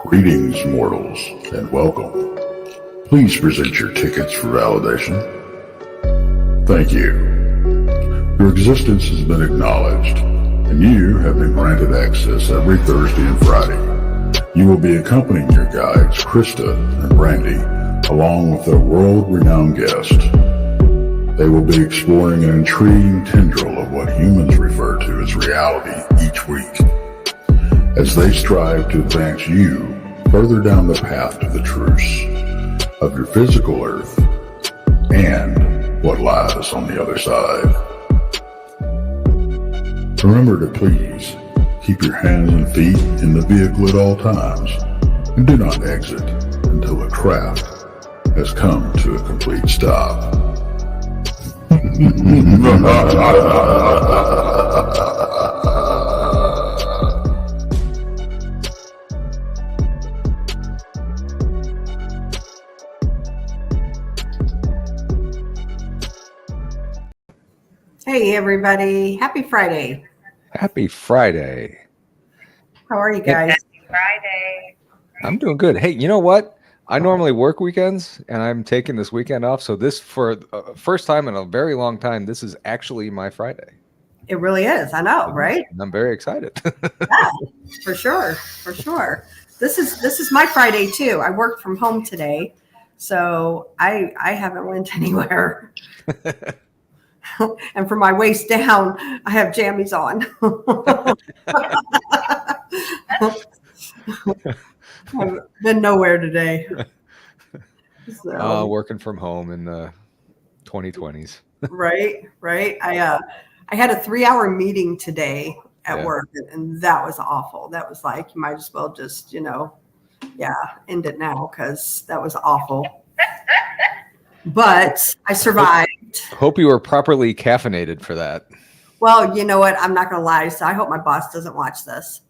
Greetings, mortals, and welcome. Please present your tickets for validation. Thank you. Your existence has been acknowledged, and you have been granted access every Thursday and Friday. You will be accompanying your guides, Krista and Brandi, along with a world-renowned guest. They will be exploring an intriguing tendril of what humans refer to as reality each week, as they strive to advance you further down the path to the truths of your physical earth and what lies on the other side. Remember to please keep your hands and feet in the vehicle at all times, and do not exit until the craft has come to a complete stop. Hey everybody, happy Friday. Happy Friday. How are you guys? Happy Friday. I'm doing good. Hey, you know what? I normally work weekends, and I'm taking this weekend off. So this, for the first time in a very long time, this is actually my Friday. It really is. I know, right? And I'm very excited. Yeah, for sure. For sure. This is my Friday too. I worked from home today, so I haven't went anywhere. And from my waist down, I have jammies on. I've been nowhere today. So, Working from home in the 2020s. Right. I had a 3-hour meeting today at work, and that was awful. That was like, you might as well just, end it now, because that was awful. But I survived. Hope you were properly caffeinated for that. Well, you know what? I'm not going to lie. So I hope my boss doesn't watch this.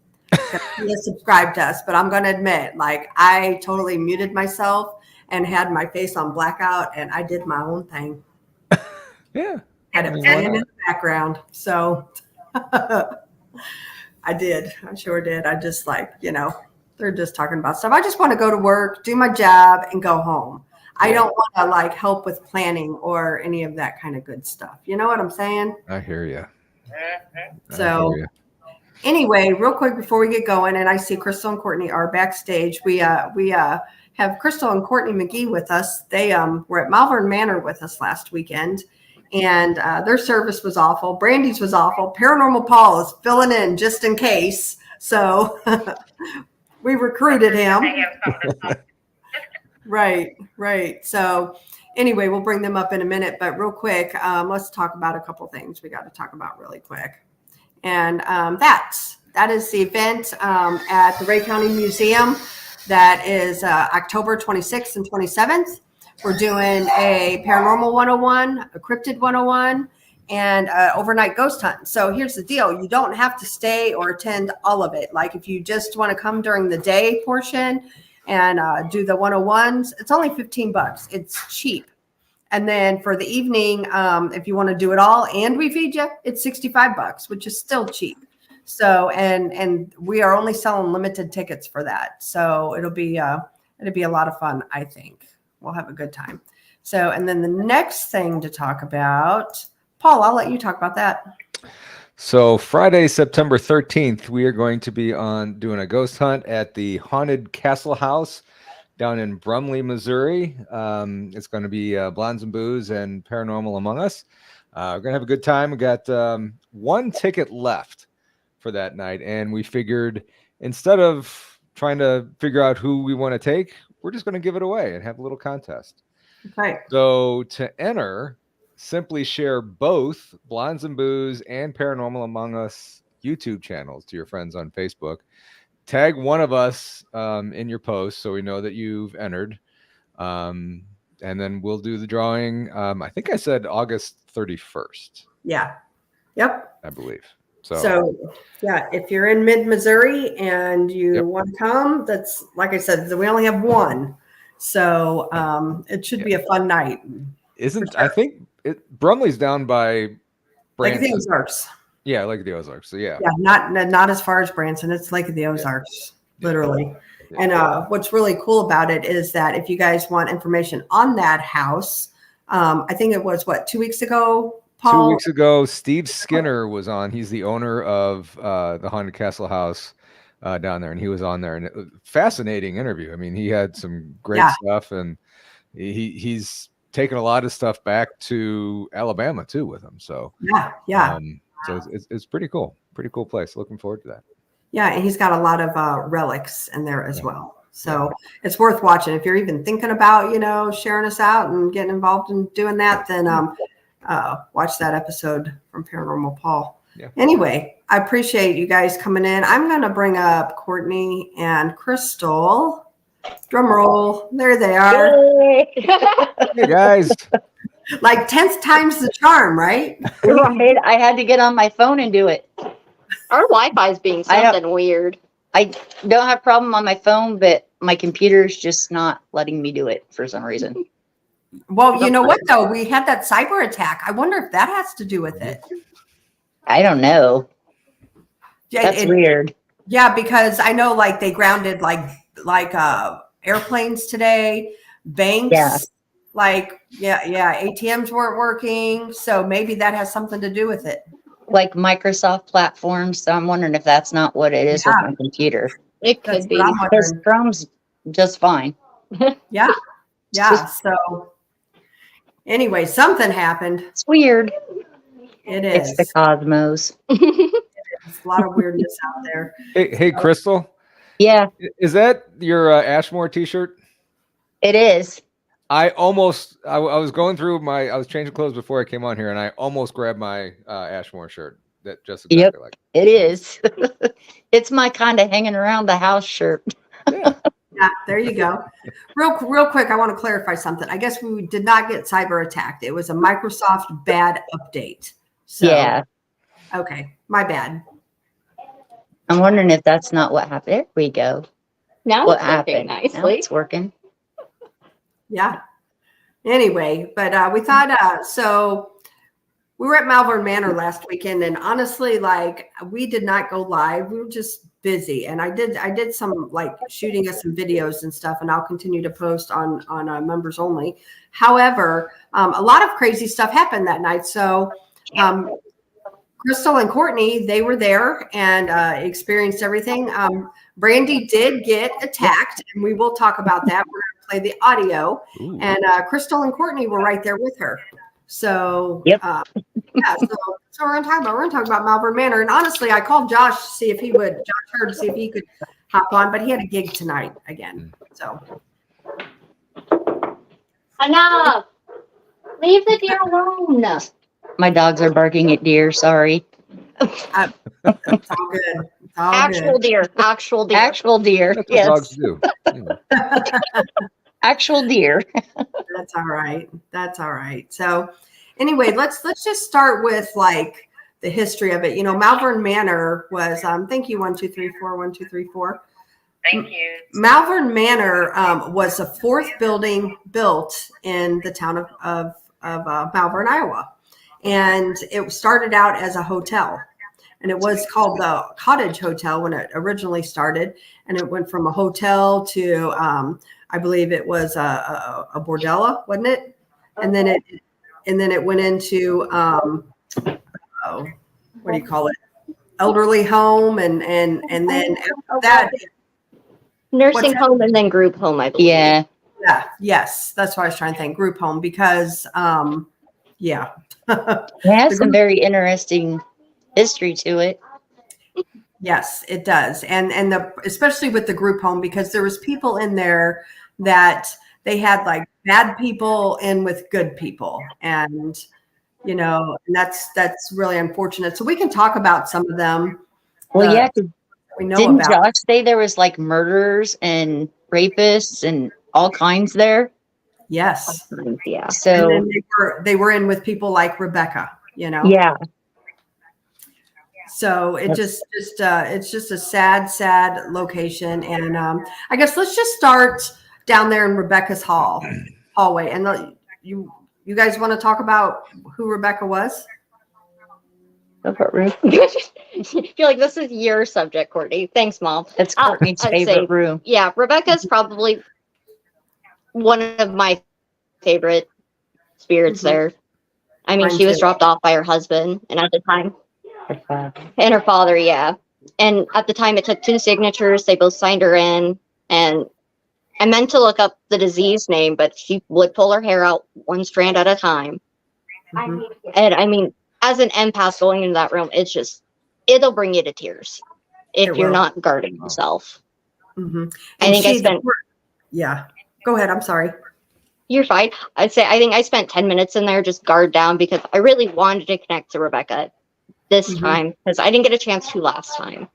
He has subscribed to us, but I'm going to admit, like, I totally muted myself and had my face on blackout, and I did my own thing. Yeah. Had it playing in the background. So I did. I sure did. I just they're just talking about stuff. I just want to go to work, do my job, and go home. I don't want to help with planning or any of that kind of good stuff. You know what I'm saying? I hear you. So anyway, real quick before we get going, and I see Crystal and Courtney are backstage. We have Crystal and Courtney McGee with us. They were at Malvern Manor with us last weekend, and their service was awful. Brandi's was awful. Paranormal Paul is filling in just in case. So we recruited him. Right. So anyway, we'll bring them up in a minute, but real quick, let's talk about a couple things we got to talk about really quick. And that is the event at the Ray County Museum. That is October 26th and 27th. We're doing a Paranormal 101, a Cryptid 101, and overnight ghost hunt. So here's the deal. You don't have to stay or attend all of it. Like if you just want to come during the day portion and do the 101s, it's only $15. It's cheap. And then for the evening, if you want to do it all and we feed you, it's $65, which is still cheap. So, and we are only selling limited tickets for that. So it'll be a lot of fun. I think we'll have a good time. So, and then the next thing to talk about, Paul, I'll let you talk about that. So Friday, September 13th, we are going to be doing a ghost hunt at the Haunted Castle House down in Brumley, Missouri. It's going to be Blondes and Booze and Paranormal Among Us. We're going to have a good time. We got one ticket left for that night, and we figured instead of trying to figure out who we want to take, we're just going to give it away and have a little contest. Right. So to enter, simply share both Blondes and Booze and Paranormal Among Us YouTube channels to your friends on Facebook. Tag one of us in your post so we know that you've entered. And then we'll do the drawing. I think I said August 31st. Yeah. Yep. I believe. So yeah, if you're in mid-Missouri and you want to come, that's, like I said, we only have one. So it should be a fun night. I think Brumley's down by Branson. Lake of the Ozarks. Yeah, Lake of the Ozarks. So yeah. Yeah, not as far as Branson. It's Lake of the Ozarks. literally. And what's really cool about it is that if you guys want information on that house, I think it was 2 weeks ago, Paul? 2 weeks ago, Steve Skinner was on. He's the owner of the Haunted Castle House down there, and he was on there. And it was a fascinating interview. I mean, he had some great stuff, and he's taken a lot of stuff back to Alabama too with him. So so it's pretty cool. Pretty cool place. Looking forward to that. Yeah, and he's got a lot of relics in there as well. So it's worth watching. If you're even thinking about, sharing us out and getting involved in doing that, then watch that episode from Paranormal Paul. Yeah. Anyway, I appreciate you guys coming in. I'm going to bring up Courtney and Crystal. Drum roll. There they are. Hey, guys. Like 10th time's the charm, right? I had to get on my phone and do it. Our Wi-Fi is being something weird. I don't have a problem on my phone, but my computer's just not letting me do it for some reason. Well, you know what, though? We had that cyber attack. I wonder if that has to do with it. I don't know. Yeah, That's weird. Yeah, because I know like they grounded like airplanes today, banks. Yeah. ATMs weren't working. So maybe that has something to do with it. Like Microsoft platforms. So I'm wondering if that's not what it is with my computer. It could be. Because Chrome's just fine. Yeah. So anyway, something happened. It's weird. It is. It's the cosmos. There's a lot of weirdness out there. Hey, Crystal. Yeah. Is that your Ashmore t-shirt? It is. I was going through I was changing clothes before I came on here, and I almost grabbed my Ashmore shirt. That just exactly like it is. It's my kind of hanging around the house shirt. Yeah. Yeah, there you go. Real quick, I want to clarify something. I guess we did not get cyber attacked. It was a Microsoft bad update. So, yeah. Okay, my bad. I'm wondering if that's not what happened. There we go. Now what it's happened? working nicely. Now it's working. Yeah. Anyway, but we thought so we were at Malvern Manor last weekend, and honestly, like we did not go live. We were just busy, and I did some like shooting us some videos and stuff, and I'll continue to post on members only. However, a lot of crazy stuff happened that night. So Crystal and Courtney, they were there and experienced everything. Brandi did get attacked, and we will talk about that. We're going to play the audio. Ooh. And Crystal and Courtney were right there with her. So, so we're going to talk about Malvern Manor. And honestly, I called Josh to see if he would, Josh Hurd, to see if he could hop on, but he had a gig tonight again. So. Enough! Leave the deer alone. My dogs are barking at deer. Sorry. It's all good. It's all Actual good. deer. Actual deer. Actual deer. That's what Yes. dogs do. Actual deer. That's all right. That's all right. So anyway, let's just start with like the history of it. You know, Malvern Manor was thank you, 1 2 3 4 1 2 3 4. Thank you. Malvern Manor was the fourth building built in the town of Malvern, Iowa. And it started out as a hotel, and it was called the Cottage Hotel when it originally started. And it went from a hotel to, I believe it was a bordella, wasn't it? And then it went into, what do you call it? Elderly home. And then after that, Nursing home and then group home, I believe. Yeah. Yeah. Yes. That's what I was trying to think. Group home, because, yeah. It has some very interesting history to it. Yes, it does. And especially with the group home, because there was people in there that they had like bad people in with good people. And, you know, and that's really unfortunate. So we can talk about some of them. Well, yeah. 'Cause we know didn't about. Josh say there was like murderers and rapists and all kinds there? Yes. Yeah. So And then they were in with people like Rebecca, you know? yeah. So it's just a sad location. And I guess let's just start down there in Rebecca's hallway. And you guys want to talk about who Rebecca was? Favorite room. I feel like this is your subject, Courtney. Thanks, Mom. That's I'll- Courtney's I'd favorite say- room. Yeah, Rebecca's probably one of my favorite spirits there. I mean, Mine she was too. dropped off by her husband, and at the time, Her father. and her father, yeah. And at the time, it took 2 signatures. They both signed her in, and I meant to look up the disease name, but she would pull her hair out 1 strand at a time. Mhm. And I mean, as an empath going into that room, it's just, it'll bring you to tears if It you're will. not guarding yourself. Mhm. I And think I she, spent, yeah. Go ahead. I'm sorry. you're fine. I think I spent 10 minutes in there just guard down because I really wanted to connect to Rebecca this Mhm. time because I didn't get a chance to last time.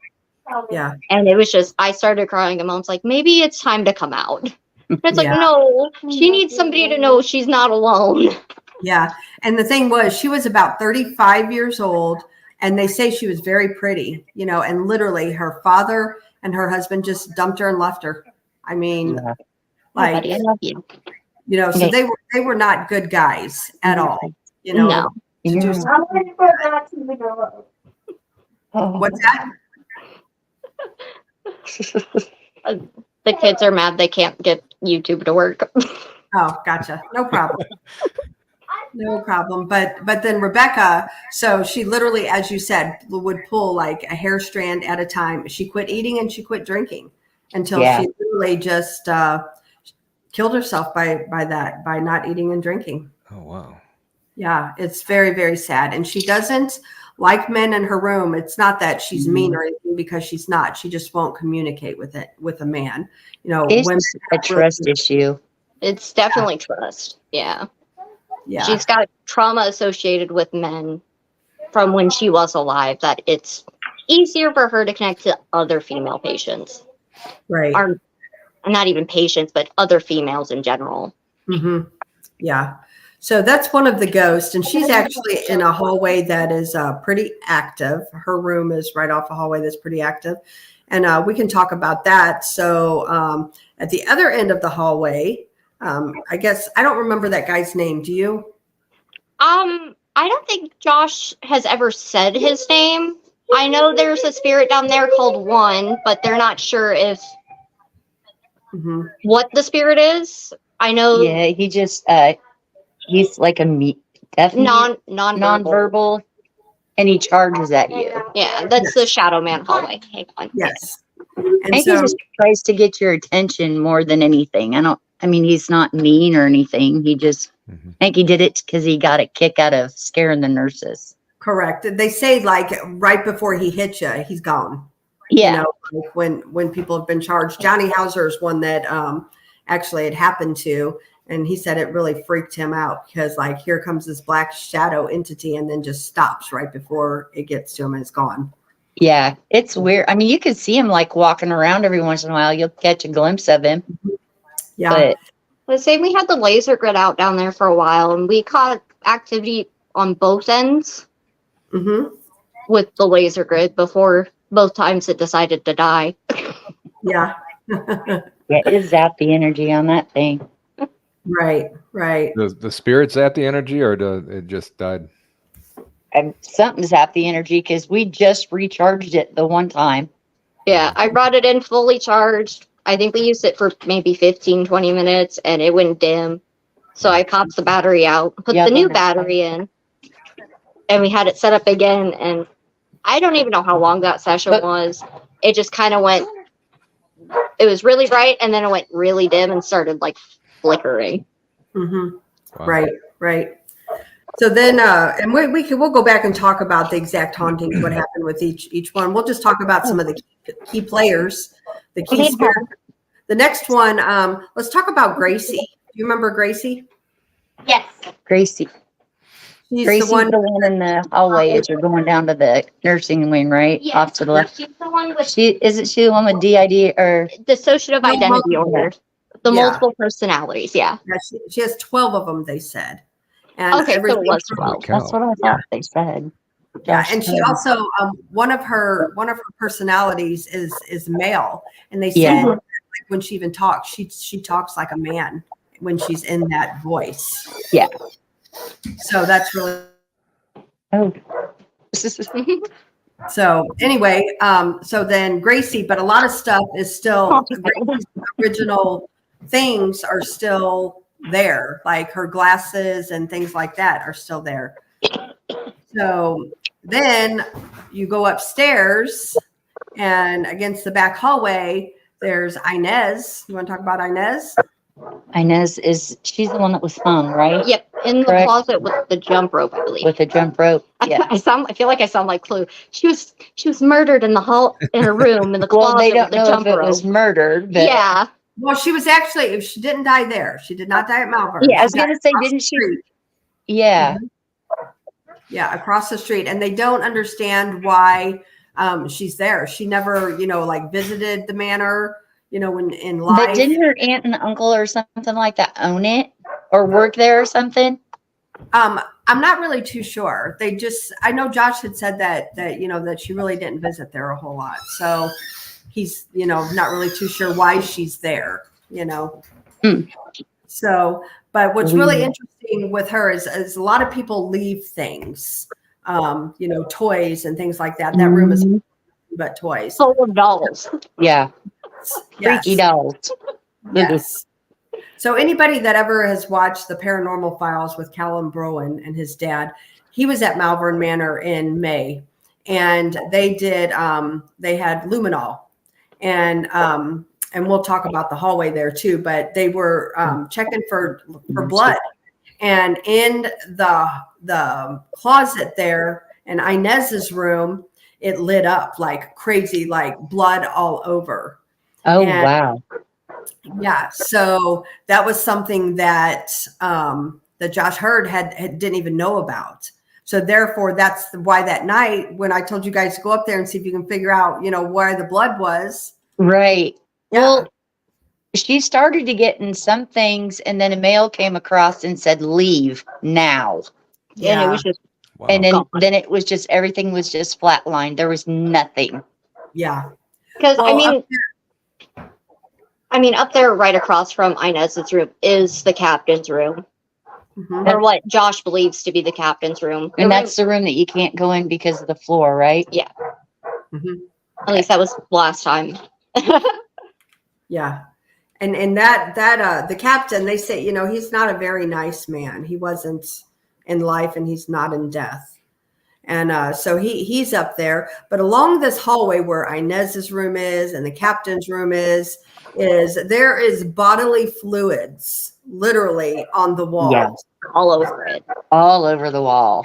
Yeah. And it was just, I started crying and Mom's like, maybe it's time to come out. And it's like, Yeah. no, she needs somebody to know she's not alone. Yeah. And the thing was, she was about 35 years old, and they say she was very pretty, you know, and literally her father and her husband just dumped her and left her. I mean, Yeah. Hi, like, buddy, I love you. you know, so Okay. they were not good guys at all, you know. No. To do Yeah. something. Oh. What's that? The kids are mad they can't get YouTube to work. Oh, gotcha. No problem. No problem. But then Rebecca, so she literally, as you said, would pull like a hair strand at a time. She quit eating and she quit drinking until Yeah. she literally just killed herself by not eating and drinking. Oh wow. Yeah, it's very, very sad. And she doesn't like men in her room. It's not that she's mean or anything, because she's not. She just won't communicate with a man. You know, It's women just a trust issue. It's definitely trust. Yeah. yeah. She's got trauma associated with men from when she was alive that it's easier for her to connect to other female patients. Right. Or not even patients, but other females in general. Mm-hmm. Yeah. So that's one of the ghosts, and she's actually in a hallway that is pretty active. Her room is right off a hallway that's pretty active, and we can talk about that. So at the other end of the hallway, I guess I don't remember that guy's name. Do you? I don't think Josh has ever said his name. I know there's a spirit down there called One, but they're not sure if Mm-hmm. what the spirit is. I know Yeah, he just he's like a definitely nonverbal. nonverbal, and he charges at you. Yeah, that's the Shadow Man hallway. Hang on. Yes. I And think so he just tries to get your attention more than anything. I mean, he's not mean or anything. He just, Mhm. I think he did it because he got a kick out of scaring the nurses. correct. They say like right before he hits you, he's gone. Yeah. You know, like when people have been charged. Johnny Hauser is one that actually it happened to, and he said it really freaked him out because like here comes this black shadow entity and then just stops right before it gets to him and it's gone. Yeah. It's weird. I mean, you could see him like walking around every once in a while. You'll catch a glimpse of him. Yeah. But Let's say we had the laser grid out down there for a while, and we caught activity on both ends Mm-hmm. with the laser grid before both times it decided to die. Yeah. yeah, it zapped the energy on that thing. Right. Right. Does the spirit zap the energy, or does it just died? And something zapped the energy because we just recharged it the one time. Yeah, I brought it in fully charged. I think we used it for maybe 15, 20 minutes, and it went dim. So I popped the battery out, put Yeah, the new that makes battery in, and we had it set up again. And I don't even know how long that session But- was. It just kind of went, it was really bright, and then it went really dim and started like flickering. Mm-hmm. Wow. Right. Right. So then, and we'll go back and talk about the exact hauntings, what happened with each one. We'll just talk about some of the key players, the key spirits. The next one, let's talk about Gracie. Do you remember Gracie? Yes. Gracie. She's Gracie's the one. the one in the hallway as you're going down to the nursing wing, right? Yes. Off to the left. She's the one with Isn't she the one with DID or dissociative No, identity multiple. order. The Yeah. multiple personalities, yeah. Yeah, she has 12 of them, they said. And Okay, so it everything was from- 12. Cow. that's what I thought they said. Yeah, Josh and she told me. also one of her personalities is male, and they said Yeah. like, when she even talks, she talks like a man when she's in that voice. Yeah. So that's really Oh, So anyway, so then Gracie, but a lot of stuff is still Gracie's original things are still there, like her glasses and things like that are still there. So then you go upstairs, and against the back hallway, there's Inez. You want to talk about Inez? Inez she's the one that was hung, right? Yep, in the Correct. closet with the jump rope, I believe. With a jump rope. Yeah. I feel like I sound like Clue. She was murdered in the hall in her room in the closet Well, they don't with the know jump if it rope. was murdered, but Yeah. Well, she was actually, she didn't die there. She did not die at Malvern. yeah, I was She died gonna say, across didn't the she? street. Yeah. Yeah, across the street. And they don't understand why she's there. She never, like visited the manor, when in life. But didn't her aunt and uncle or something like that own it or work there or something? I'm not really too sure. I know Josh had said that she really didn't visit there a whole lot. So he's, not really too sure why she's there, So, but what's really interesting with her is a lot of people leave things, toys and things like that. That room is but toys. Full of dolls. Yeah. Yes. Freaky dolls. Yes. So anybody that ever has watched the Paranormal Files with Callum Browen and his dad, he was at Malvern Manor in May, and they did. They had luminol, and we'll talk about the hallway there too. But they were checking for blood, and in the closet there in Inez's room, it lit up like crazy, like blood all over. Oh, And wow. yeah, so that was something that that Josh Hurd had didn't even know about. So therefore, that's why that night when I told you guys to go up there and see if you can figure out, where the blood was. Right. Yeah. Well, she started to get in some things, and then a mail came across and said, "Leave now." And it was just Wow. And gone. then it was just everything was just flatlined. There was nothing. Yeah. because Well, up there right across from Inez's room is the captain's room. Mhm. Or what Josh believes to be the captain's room. And that's the room that you can't go in because of the floor, right? Yeah. Mhm. At least that was last time. Yeah. And that the captain, they say, he's not a very nice man. He wasn't in life, and he's not in death. And so he's up there. But along this hallway where Inez's room is and the captain's room is there is bodily fluids literally on the walls. Yeah. All over it. All over the wall.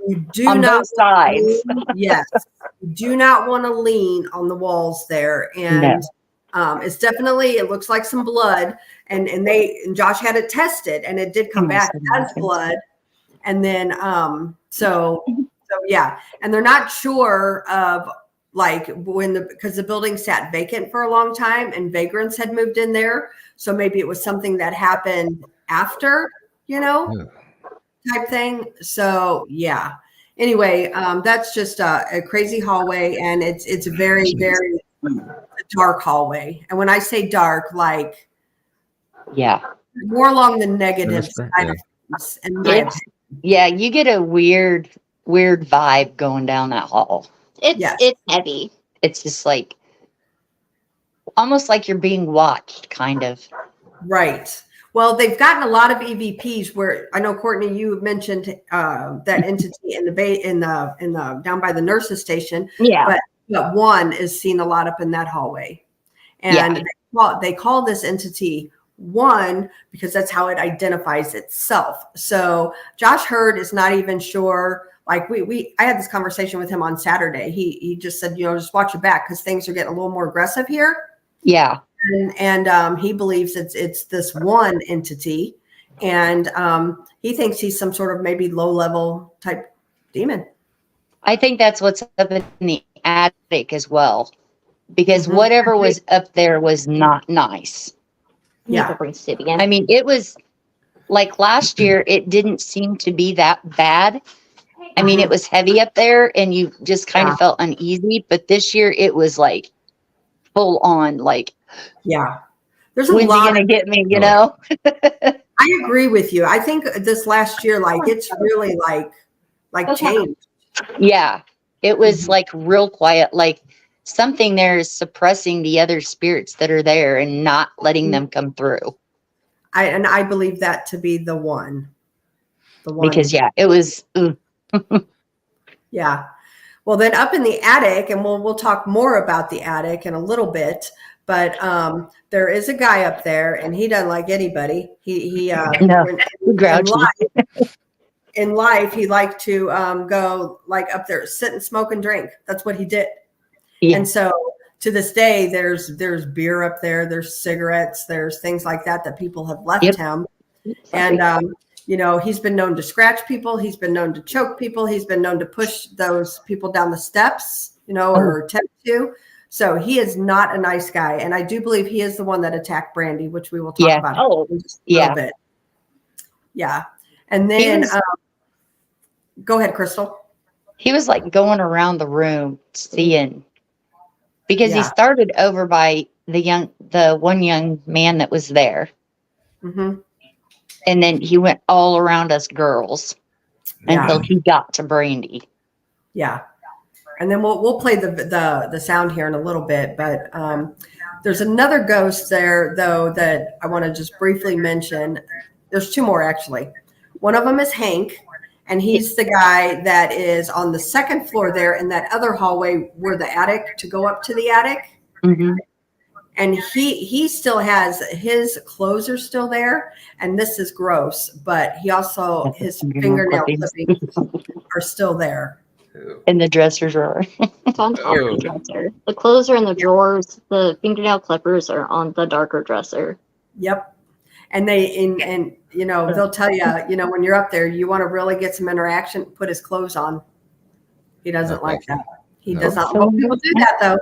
You do On not both sides. yes. You do not want to lean on the walls there. And it's definitely, it looks like some blood. And Josh had it tested, and it did come back as blood. And then so yeah. And they're not sure of like because the building sat vacant for a long time and vagrants had moved in there. So maybe it was something that happened after, type thing. So yeah. Anyway, that's just a crazy hallway, and it's a very, very dark hallway. And when I say dark, like more along the negative side of things. And you get a weird vibe going down that hall. It's heavy. It's just like almost like you're being watched, kind of. right. Well, they've gotten a lot of EVPs where I know, Courtney, you mentioned that entity in the down by the nurses station. Yeah. But one is seen a lot up in that hallway. And they call this entity one because that's how it identifies itself. So Josh Hurd is not even sure. Like I had this conversation with him on Saturday. He just said, just watch your back because things are getting a little more aggressive here. Yeah. And he believes it's this one entity, and he thinks he's some sort of maybe low level type demon. I think that's what's up in the attic as well, because whatever was up there was not nice. Yeah. Bring City in. I mean, it was like last year, it didn't seem to be that bad. I mean, it was heavy up there and you just kind of felt uneasy, but this year it was like full on, like, There's a when's he lot gonna of, get me, you know? I agree with you. I think this last year, like it's really like changed. Yeah. It was like real quiet, like something there is suppressing the other spirits that are there and not letting them come through. I believe that to be the one. The one. Because it was Yeah. Well, then up in the attic, and we'll talk more about the attic in a little bit. But there is a guy up there, and he doesn't like anybody. He no, grouchy. In life, he liked to go like up there, sit and smoke and drink. That's what he did. Yeah. And so to this day, there's beer up there, there's cigarettes, there's things like that people have left him. And he's been known to scratch people, he's been known to choke people, he's been known to push those people down the steps, or attempt to. So he is not a nice guy. And I do believe he is the one that attacked Brandi, which we will talk about in just a little bit. Yeah. And then go ahead, Crystal. He was like going around the room seeing, because he started over by the one young man that was there. Mm-hmm. And then he went all around us girls until he got to Brandi. Yeah. And then we'll play the sound here in a little bit, but there's another ghost there though that I want to just briefly mention. There's two more actually. One of them is Hank, and he's the guy that is on the second floor there in that other hallway where the attic to go up to the attic. Mm-hmm. And he still has his clothes are still there, and this is gross, but he also his fingernail clippings are still there. In the dresser drawer. It's on top of the dresser. The clothes are in the drawers. The fingernail clippers are on the darker dresser. Yep. And they'll tell you, when you're up there, you want to really get some interaction, put his clothes on. He doesn't like that. He does not. Well, people do that though.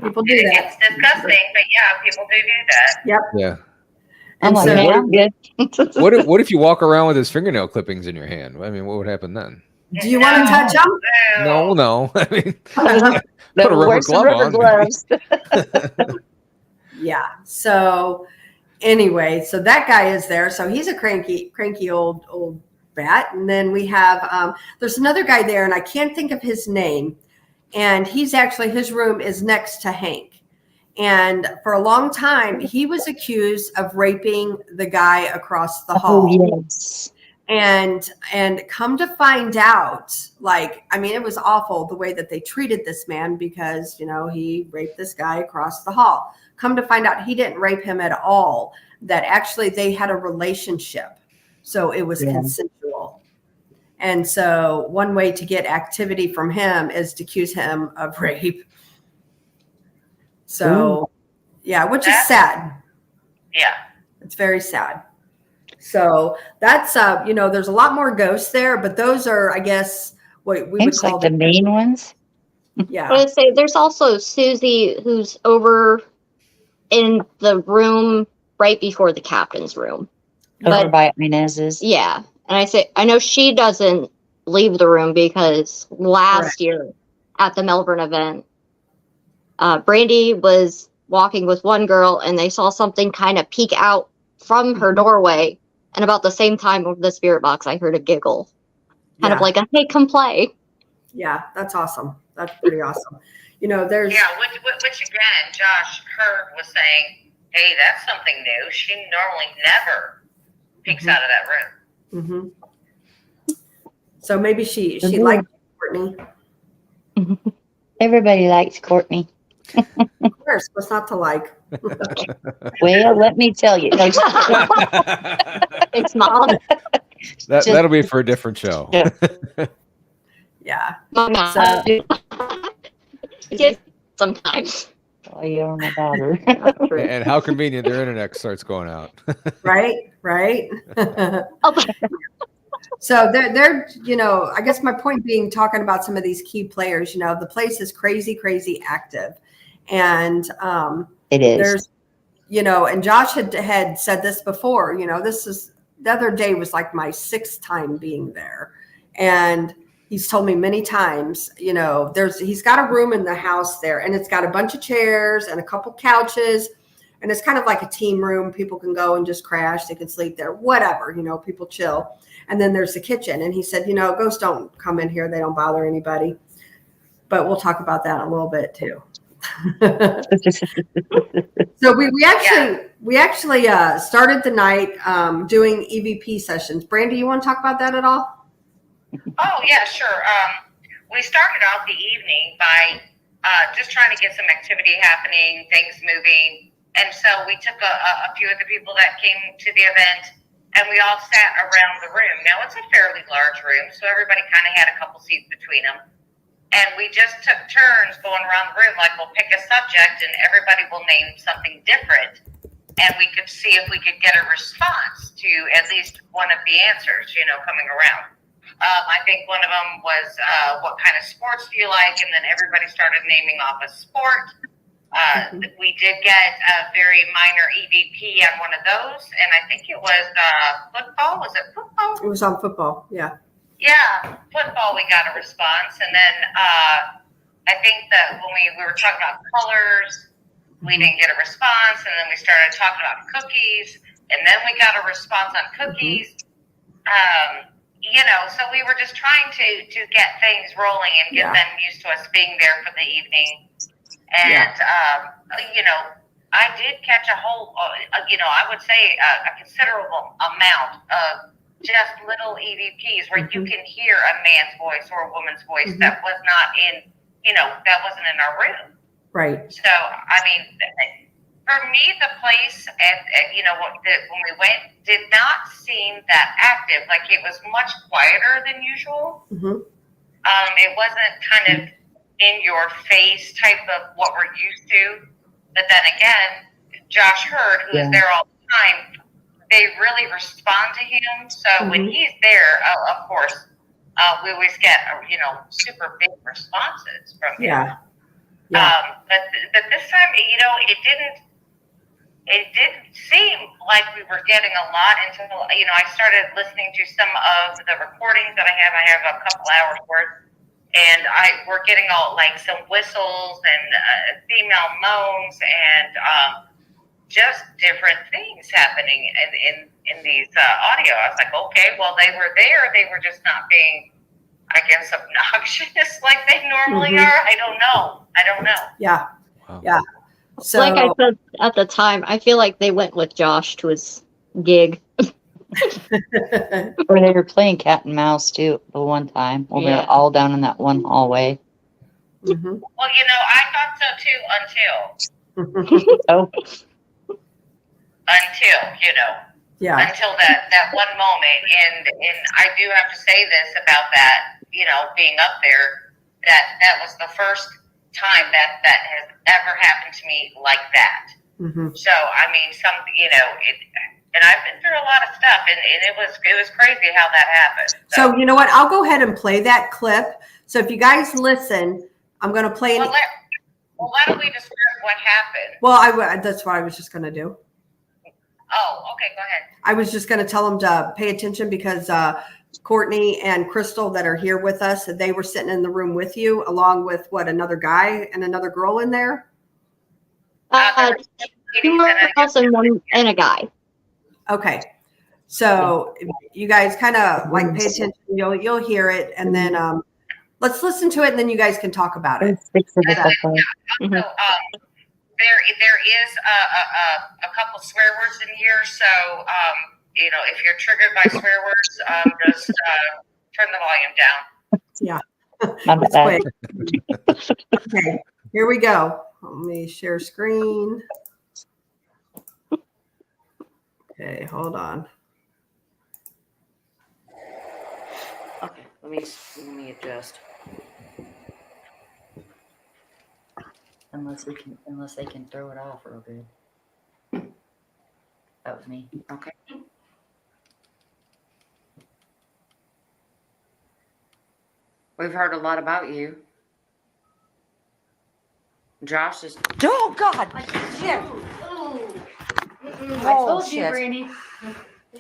People do that. It's disgusting, but yeah, people do that. Yep. Yeah. I'm like, I'm good. What if you walk around with his fingernail clippings in your hand? I mean, what would happen then? Do you want to touch him? No. I mean, put a rubber glove gloves. Yeah. So anyway, so that guy is there. So he's a cranky old bat. And then we have there's another guy there, and I can't think of his name. And he's actually, his room is next to Hank. And for a long time, he was accused of raping the guy across the hall. Oh, yes. And come to find out, it was awful the way that they treated this man because, he raped this guy across the hall. Come to find out he didn't rape him at all, that actually they had a relationship. So it was consensual. And so one way to get activity from him is to accuse him of rape. So, which is sad. Yeah. It's very sad. So that's, there's a lot more ghosts there, but those are, I guess, what we would call the main ones. Yeah. I would say there's also Susie, who's over in the room right before the captain's room. Over by Inez's. Yeah. And I know she doesn't leave the room because last year at the Malvern event, Brandi was walking with one girl and they saw something kind of peek out from her doorway. And about the same time over the spirit box, I heard a giggle. Kind of like hey, come play. Yeah, that's awesome. That's pretty awesome. There's... Yeah, which again, Josh Hurd was saying, hey, that's something new. She normally never peeks out of that room. Mm-hmm. So maybe she liked Courtney. Everybody likes Courtney. Of course, what's not to like? Well, let me tell you. It's Mom. That'll be for a different show. Yeah. So, sometimes. Oh, you don't know about her. And how convenient their internet starts going out. Right. So they're I guess my point being, talking about some of these key players, the place is crazy active. And it is. There's, and Josh had said this before, this is, the other day was like my 6th time being there. And he's told me many times, he's got a room in the house there, and it's got a bunch of chairs and a couple couches, And it's kind of like a team room. People can go and just crash. They can sleep there, whatever, people chill. And then there's the kitchen. And he said, ghosts don't come in here. They don't bother anybody. But we'll talk about that a little bit too. So we actually started the night doing EVP sessions. Brandi, you want to talk about that at all? Oh, yeah, sure. We started out the evening by just trying to get some activity happening, things moving. And so we took a few of the people that came to the event, and we all sat around the room. Now, it's a fairly large room, so everybody kind of had a couple seats between them. And we just took turns going around the room, like we'll pick a subject, and everybody will name something different. And we could see if we could get a response to at least one of the answers, coming around. I think one of them was, what kind of sports do you like? And then everybody started naming off a sport. We did get a very minor EVP on one of those, and I think it was football. Was it football? It was on football, yeah. Yeah, football, we got a response. And then I think that when we were talking about colors, we didn't get a response. And then we started talking about cookies, and then we got a response on cookies. So we were just trying to get things rolling and get them used to us being there for the evening. And, I did catch a whole, I would say a considerable amount of just little EVPs where you can hear a man's voice or a woman's voice that was not in, that wasn't in our room. Right. So, I mean, for me, the place when we went did not seem that active. Like it was much quieter than usual. It wasn't kind of in your face type of what we're used to. But then again, Josh Hurd, who is there all the time, they really respond to him. So when he's there, of course, we always get super big responses from him. But this time, it didn't seem like we were getting a lot until I started listening to some of the recordings that I have. I have a couple hours worth. And we're getting all like some whistles and female moans and just different things happening in these audio. I was like, okay, well, they were there. They were just not being, I guess, obnoxious like they normally are. I don't know. Yeah. Wow. Yeah. So, Like I said at the time, I feel like they went with Josh to his gig. Or they were playing cat and mouse too the one time when we were all down in that one hallway. Well, I thought so too until that one moment. And I do have to say this about that, being up there, that was the first time that has ever happened to me like that. So, I mean, and I've been through a lot of stuff, and it was crazy how that happened. So you know what? I'll go ahead and play that clip. So if you guys listen, I'm going to play it. Well, why don't we describe what happened? Well, that's what I was just going to do. Oh, okay, go ahead. I was just going to tell them to pay attention because Courtney and Crystal that are here with us, they were sitting in the room with you, along with another guy and another girl in there. Two girls and a guy. Okay, so you guys kind of like pay attention. You'll hear it, and then let's listen to it, and then you guys can talk about it. There is a couple swear words in here, so if you're triggered by swear words, just turn the volume down. Yeah, that's quick. Okay, here we go. Let me share screen. Okay, hold on. Okay, let me adjust. Unless they can throw it off real good. That was me. Okay. We've heard a lot about you. Josh is. Oh God! Shit! I told you, Brandi.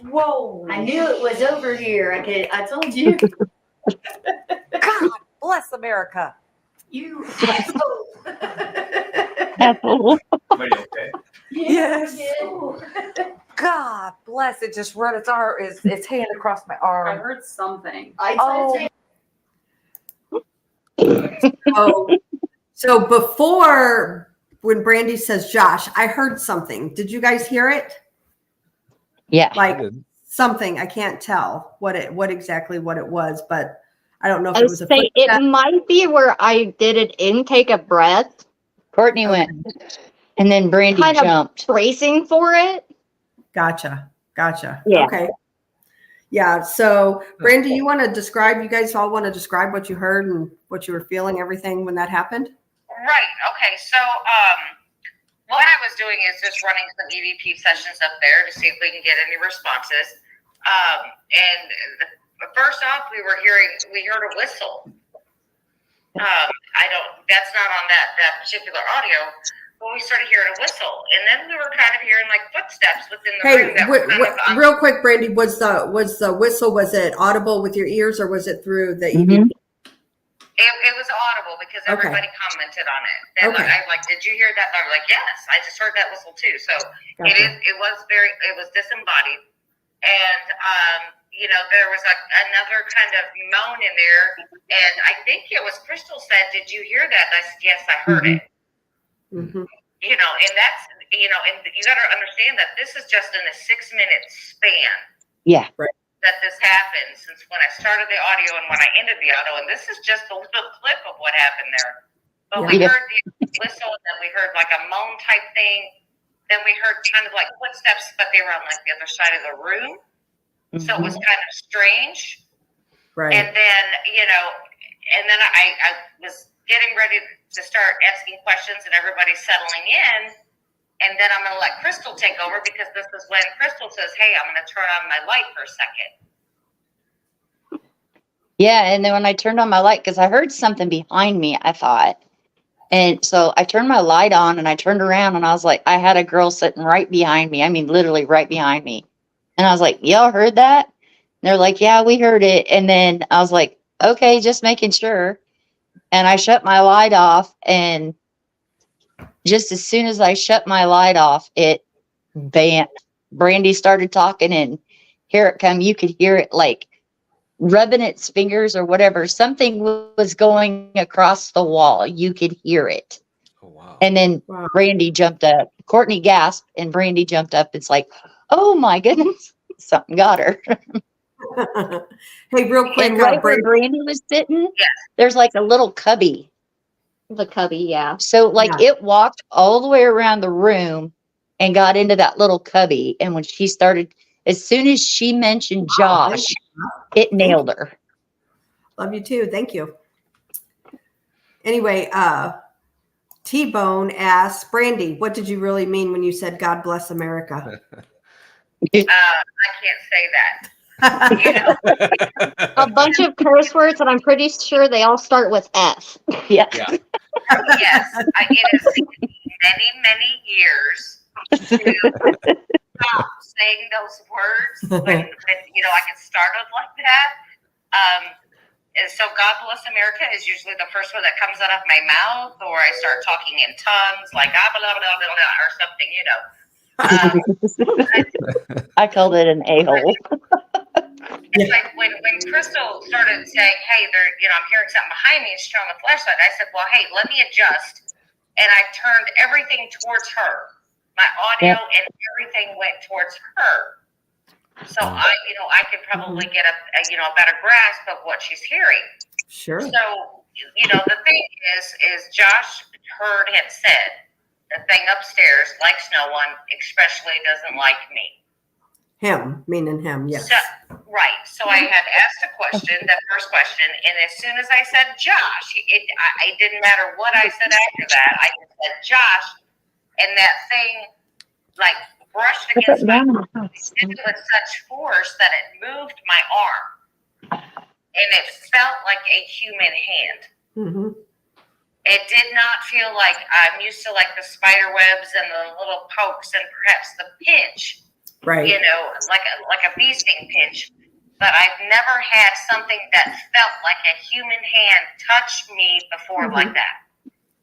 Whoa! I knew it was over here. I told you. God bless America. You asshole. Apple. Yes. God bless it. Just run its hand across my I arm. heard something. Oh, So before, when Brandi says Josh, I heard something. Did you guys hear it? Yeah. Like I did. something. I can't tell what exactly what it was, but I don't know if I it was a say it footstep. might be where I did an intake of breath, Courtney went, and then Brandi Kind of- jumped. bracing for it. Gotcha. Yeah. Okay. Yeah. So, Brandi, you want to describe? You guys all want to describe what you heard and what you were feeling, everything when that happened? Right. Okay. So, what I was doing is just running some EVP sessions up there to see if we can get any responses. First off, we heard a whistle. That's not on that particular audio, but we started hearing a whistle, and then we were kind of hearing like footsteps within the room. That were kind of real quick, Brandi, was the whistle? Was it audible with your ears, or was it through the Mhm. EVP? It was audible because everybody commented on it. And Okay. I like, did you hear that? And I was like, yes, I just heard that whistle too. So Gotcha. it was disembodied. And, there was another kind of moan in there. And I think it was Crystal said, did you hear that? And I said, yes, I heard it. Mhm. And that's, and you got to understand that this is just in a 6-minute span. Yeah. That this happened since when I started the audio and when I ended the audio, and this is just a little clip of what happened there. But we Yeah. heard the whistle, and then we heard like a moan type thing. Then we heard kind of like footsteps, but they were on like the other side of the room, so it was kind of strange. Right. And then I was getting ready to start asking questions, and everybody's settling in. And then I'm going to let Crystal take over because this is when Crystal says, hey, I'm going to turn on my light for a second. Yeah. And then when I turned on my light, because I heard something behind me, I thought. And so I turned my light on and I turned around and I was like, I had a girl sitting right behind me. I mean, literally right behind me. And I was like, y'all heard that? And they're like, yeah, we heard it. And then I was like, okay, just making sure. And I shut my light off, and just as soon as I shut my light off, Brandi started talking, and here it come. You could hear it like rubbing its fingers or whatever. Something was going across the wall. You could hear it. Oh, wow. And then Wow. Brandi jumped up. Courtney gasped, and Brandi jumped up. It's like, oh my goodness, something got her. Hey, real quick, And right where Brandi, Brandi was sitting, there's like a little cubby. The cubby, yeah. So like it walked all the way around the room and got into that little cubby. And when she started, as soon as she mentioned Josh, it nailed her. love you too. Thank you. Anyway, T-Bone asks, Brandi, what did you really mean when you said God bless America? I can't say that. A bunch of curse words, and I'm pretty sure they all start with F. Yeah. Yes, it has taken me many, many years to stop saying those words when I get started like that. And so God bless America is usually the first one that comes out of my mouth, or I start talking in tongues like blah, blah, blah, blah, blah, or something, I called it an a-hole. It's like when Crystal started saying, hey, I'm hearing something behind me and she's showing the flashlight, I said, well, hey, let me adjust. And I turned everything towards her. My audio and everything went towards her. So I could probably get a better grasp of what she's hearing. Sure. So, the thing is Josh heard him said, the thing upstairs likes no one, especially doesn't like me. Him, meaning him, yes. So, right. So I had asked a question, the first question, and as soon as I said Josh, it didn't matter what I said after that. I just said Josh, and that thing like brushed against my arm. It did it with such force that it moved my arm, and it felt like a human hand. Mm-hmm. It did not feel like I'm used to like the spider webs and the little pokes and perhaps the pinch. Right. Like a bee sting pinch, but I've never had something that felt like a human hand touch me before like that.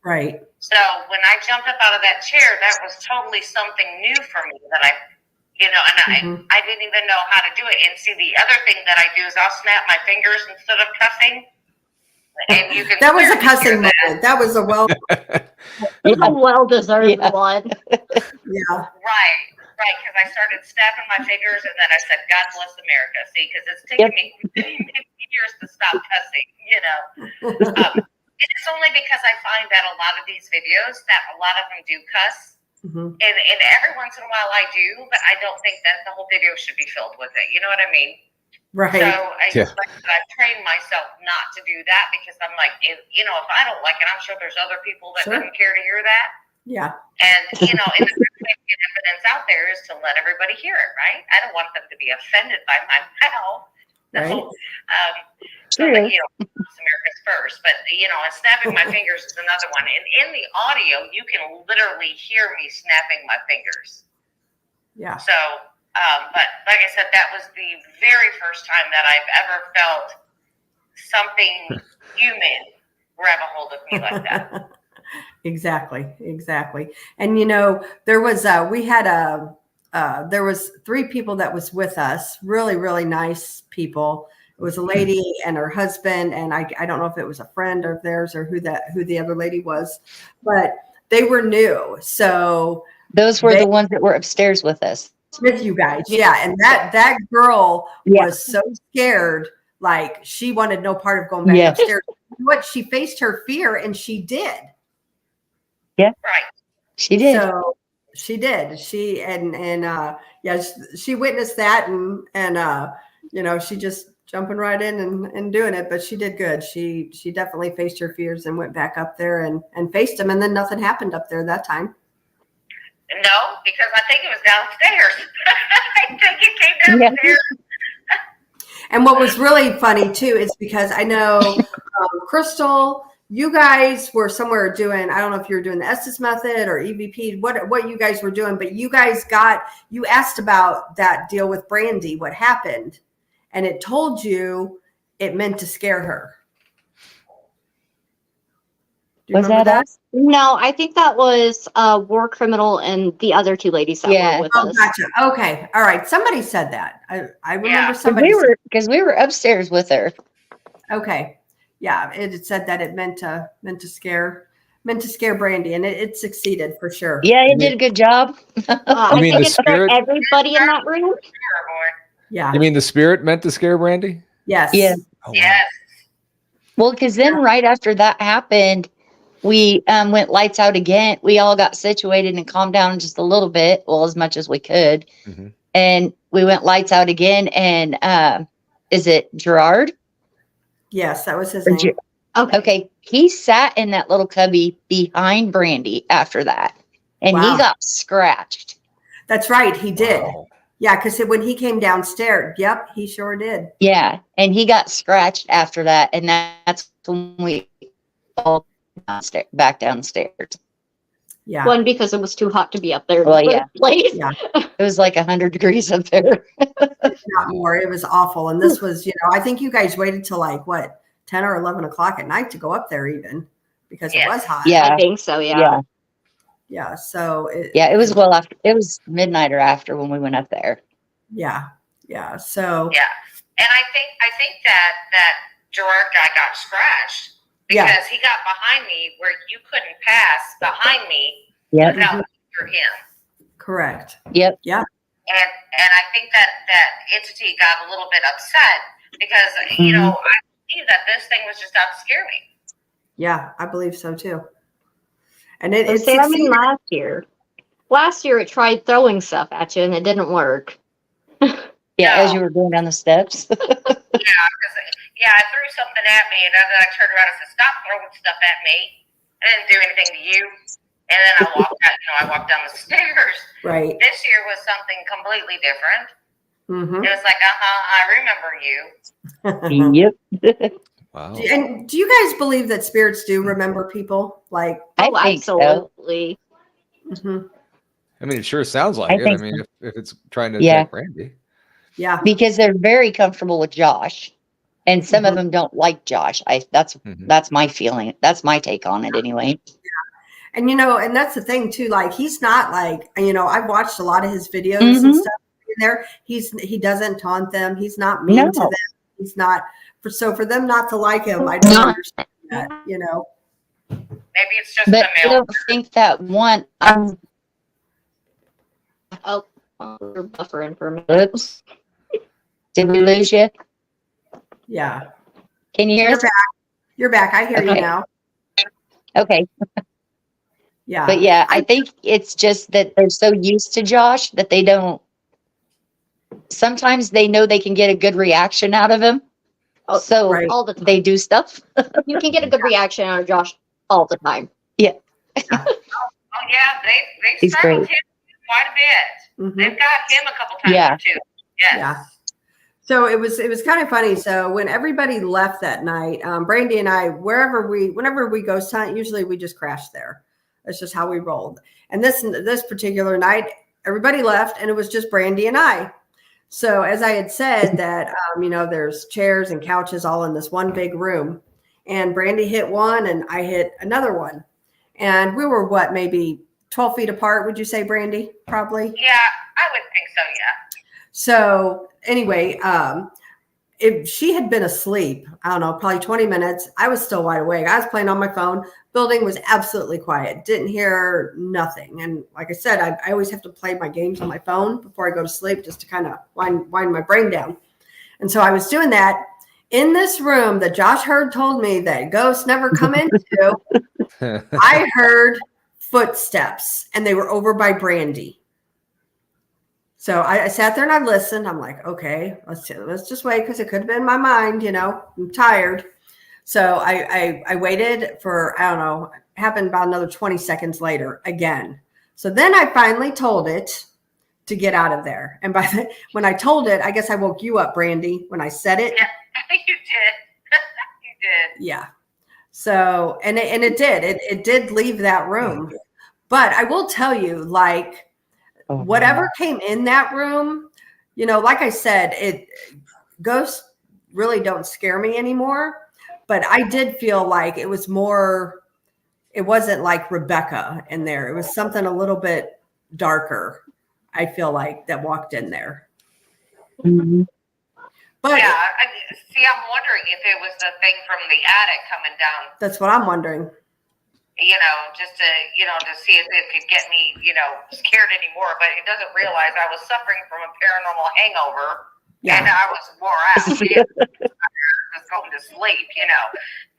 Right. So when I jumped up out of that chair, that was totally something new for me that I, and I didn't even know how to do it. And see, the other thing that I do is I'll snap my fingers instead of cussing. And you can That was a clearly cussing hear that. moment. That was a well. It's a well-deserved Yeah. one. Yeah. Right, because I started snapping my fingers, and then I said, "God bless America." See, because it's taken me years to stop cussing. It's only because I find that a lot of these videos, that a lot of them do cuss, and every once in a while I do, but I don't think that the whole video should be filled with it. You know what I mean? Right. So I've trained myself not to do that, because I'm like, if I don't like it, I'm sure there's other people that wouldn't care to hear that. Yeah. And, and the best way to get evidence out there is to let everybody hear it, right? I don't want them to be offended by my mouth. Right. So that, America's first. But, and snapping my fingers is another one. And in the audio, you can literally hear me snapping my fingers. Yeah. So, but like I said, that was the very first time that I've ever felt something human grab a hold of me like that. Exactly. And there was there was 3 people that was with us, really, really nice people. It was a lady and her husband, and I don't know if it was a friend of theirs or who the other lady was, but they were new. So Those were the ones that were upstairs with us. With you guys. Yeah. And that girl was so scared, like she wanted no part of going back upstairs. What, she faced her fear, and she did. Yeah. Right. She did. So she did. She witnessed that, and she just jumping right in and doing it, but she did good. She definitely faced her fears and went back up there and faced them, and then nothing happened up there that time. No, because I think it was downstairs. I think it came downstairs. And what was really funny too is because I know Crystal, you guys were somewhere doing, I don't know if you were doing the Estes method or EVP, what you guys were doing, but you guys you asked about that deal with Brandi, what happened, and it told you it meant to scare her. Do you remember that? us? No, I think that was War Criminal and the other 2 ladies that were with us. Gotcha. Okay. All right. Somebody said that. I remember somebody. Because we were upstairs with her. Okay. Yeah. It said that it meant to scare Brandi, and it succeeded for sure. Yeah, it did a good job. I think it scared everybody in that room. Yeah. You mean the spirit meant to scare Brandi? Yes. Yeah. Oh, wow. Yes. Well, because then right after that happened, we went lights out again. We all got situated and calmed down just a little bit, well, as much as we could. Mm-hmm. And we went lights out again. And is it Gerard? Yes, that was his name. Okay. He sat in that little cubby behind Brandi after that. And he got scratched. That's right. He did. Wow. Yeah, because when he came downstairs, yep, he sure did. Yeah. And he got scratched after that. And that's when we all back downstairs. Yeah. One, because it was too hot to be up there. Well, yeah. Yeah. It was like 100 degrees up there. Not more. It was awful. And this was, I think you guys waited till 10 or 11 o'clock at night to go up there even, because it was hot. Yeah. I think so, yeah. Yeah. So it was after, it was midnight or after when we went up there. Yeah. Yeah. So yeah. And I think that Gerard guy got scratched because he got behind me where you couldn't pass behind me without through him. Correct. Yep. Yeah. And I think that entity got a little bit upset because I believe that this thing was just out to scare me. Yeah, I believe so too. And last year it tried throwing stuff at you and it didn't work. As you were going down the steps. I threw something at me, and then I turned around and said, "Stop throwing stuff at me." I didn't do anything to you. And then I walked out, I walked down the stairs. Right. This year was something completely different. Mm-hmm. It was like, I remember you. Yep. Wow. And do you guys believe that spirits do remember people? I think absolutely. So. Mm-hmm. I mean, it sure sounds like it. I mean, if it's trying to attack Brandi. Yeah. Because they're very comfortable with Josh. And some of them don't like Josh. That's my feeling. That's my take on it anyway. And and that's the thing too. Like he's not like I've watched a lot of his videos and Mhm. stuff in there. He doesn't taunt them. He's not mean to No. them. He's not for them not to like him. I don't Not- understand that. Maybe it's just But the I milk. don't think that one. Oh, we're buffering for a minute. Oops. Did we lose you? Yeah, Can you hear you're us? back. You're back. I hear you Okay. now. Okay. Yeah, But yeah, I think it's just that they're so used to Josh that they don't. Sometimes they know they can get a good reaction out of him. Oh, So right. all the time. they do stuff. You can get a good reaction out of Josh all the time. Oh yeah, they He's strangled great. him quite a bit. Mhm. They've got him a couple times Yeah. too. Yes. Yeah. So it was kind of funny. So when everybody left that night, Brandi and I, whenever we go hunt, usually we just crash there. That's just how we rolled. And this particular night, everybody left, and it was just Brandi and I. So as I had said, that there's chairs and couches all in this one big room, and Brandi hit one, and I hit another one, and we were maybe 12 feet apart. Would you say, Brandi? Probably. Yeah, I would think so. Yeah. So anyway, if she had been asleep, I don't know, probably 20 minutes, I was still wide awake. I was playing on my phone. Building was absolutely quiet. Didn't hear nothing. And like I said, I always have to play my games on my phone before I go to sleep, just to kind of wind my brain down. And so I was doing that in this room that Josh Hurd told me that ghosts never come into. I heard footsteps, and they were over by Brandi. So I sat there and I listened. I'm like, okay, let's just wait, because it could have been my mind. I'm tired. So I waited for, I don't know, it happened about another 20 seconds later again. So then I finally told it to get out of there. And when I told it, I guess I woke you up, Brandi, when I said it. Yeah, you did. You did. Yeah. So, and it did. It did leave that room. But I will tell you, like, whatever came in that room, like I said, ghosts really don't scare me anymore. But I did feel like it was more, it wasn't like Rebecca in there. It was something a little bit darker, I feel like, that walked in there. Mhm. But Yeah. I'm wondering if it was the thing from the attic coming down. that's what I'm wondering. Just to see if it could get me, scared anymore. But it doesn't realize I was suffering from a paranormal hangover, and I was wore out. Just going to sleep,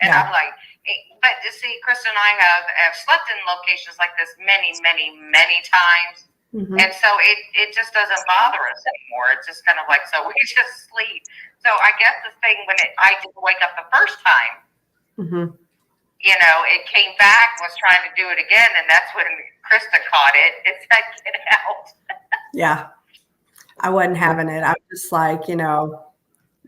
And Yeah. I'm like, but you see, Krista and I have slept in locations like this many, many, many times. Mhm. And so it just doesn't bother us anymore. It's just kind of like, so we just sleep. So I guess the thing I didn't wake up the first time, Mhm. it came back, was trying to do it again, and that's when Krista caught it. It said, get out. Yeah. I wasn't having it. I was just like,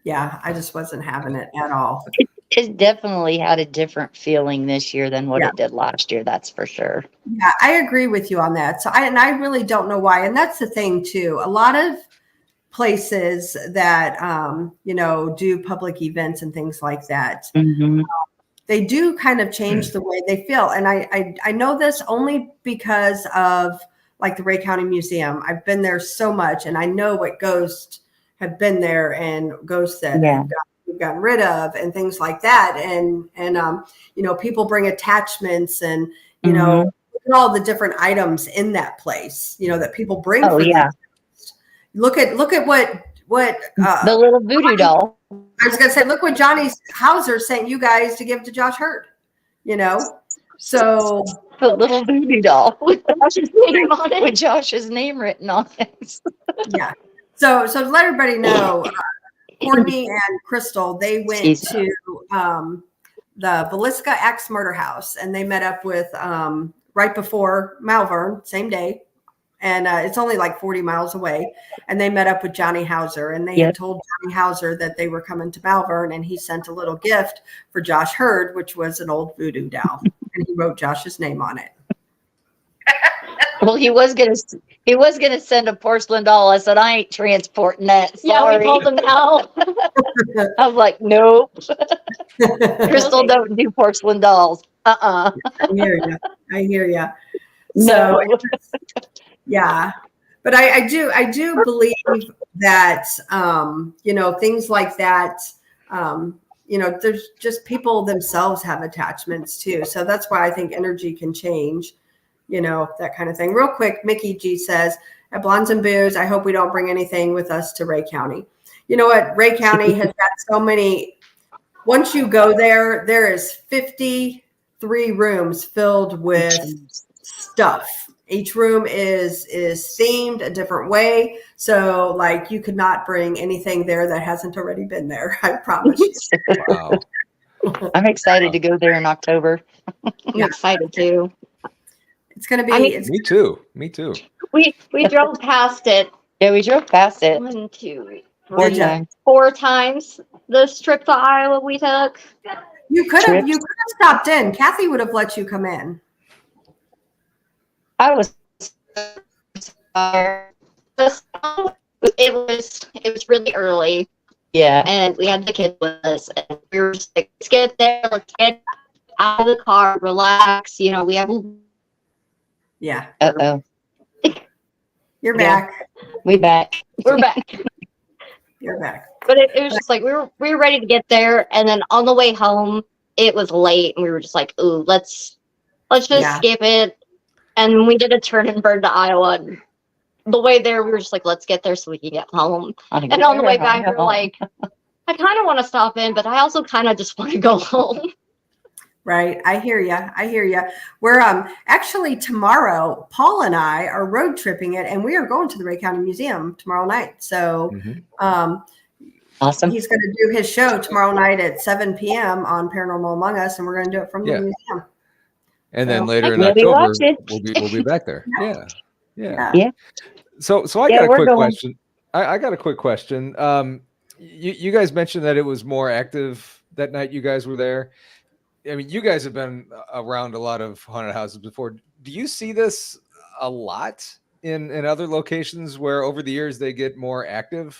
yeah, I just wasn't having it at all. It definitely had a different feeling this year than what Yeah. it did last year. That's for sure. Yeah, I agree with you on that. So I really don't know why. And that's the thing too. A lot of places that do public events and things like that, Mhm. they do kind of change the way they feel. And I know this only because of like the Ray County Museum. I've been there so much, and I know what ghosts have been there and ghosts that Yeah. we've gotten rid of and things like that. And people bring attachments, and look at all the different items in that place, that people bring. Oh, for yeah. these. Look at what The little voodoo doll. I was gonna say, look what Johnny Hauser sent you guys to give to Josh Hurd. So The little voodoo doll with Josh's name on it. With Josh's name written on it. yeah. So to let everybody know, Courtney and Crystal, they went Jeez. to the Villisca Axe Murder House, and they met up with right before Malvern, same day. And it's only like 40 miles away. And they met up with Johnny Hauser, and they had told Johnny Hauser that they were coming to Malvern, and he sent a little gift for Josh Hurd, which was an old voodoo doll. And he wrote Josh's name on it. Well, he was gonna send a porcelain doll. I said, I ain't transporting that. Yeah, Sorry. we told him no. I was like, nope. Crystal don't do porcelain dolls. I hear you. I hear you. No. So yeah, but I do believe that things like that. There's just people themselves have attachments too. So that's why I think energy can change. That kind of thing. Real quick, Mickey G says, at Blondes and Booze, I hope we don't bring anything with us to Ray County. You know what? Ray County has got so many. Once you go there, there is 53 rooms filled with stuff. Each room is themed a different way. So like you could not bring anything there that hasn't already been there. I promise you. Wow. I'm excited to go there in October. I'm excited too. It's going to be. I mean, Me too. Me too. We drove past it Yeah, we drove past it 1, 2, four 3, times. 4 times. The trip to Iowa we took. You could have Trips. stopped in. Kathy would have let you come in. I was It was really early, yeah. and we had the kids with us, and we were just like, let's get there, let's get out of the car, relax. We have. Yeah. Uh-oh. You're Yeah. back. We back. We're back. You're back. But it was just like we were ready to get there, and then on the way home it was late, and we were just like, "Ooh, let's just Yeah. skip it." And we did a turn and burn to Iowa. And the way there, we were just like, "Let's get there so we can get home." And on the way back, we were like, "I kind of want to stop in, but I also kind of just want to go home." Right. I hear you. We're actually tomorrow, Paul and I are road tripping it, and we are going to the Ray County Museum tomorrow night. So awesome. he's going to do his show tomorrow night at 7 p.m. on Paranormal Among Us, and we're going to do it from the museum. And then So, later in maybe October, watch it. we'll be back there. Yeah. Yeah. So I Yeah, got a we're quick going. question. I got a quick question. You guys mentioned that it was more active that night you guys were there. I mean, you guys have been around a lot of haunted houses before. Do you see this a lot in other locations where over the years they get more active,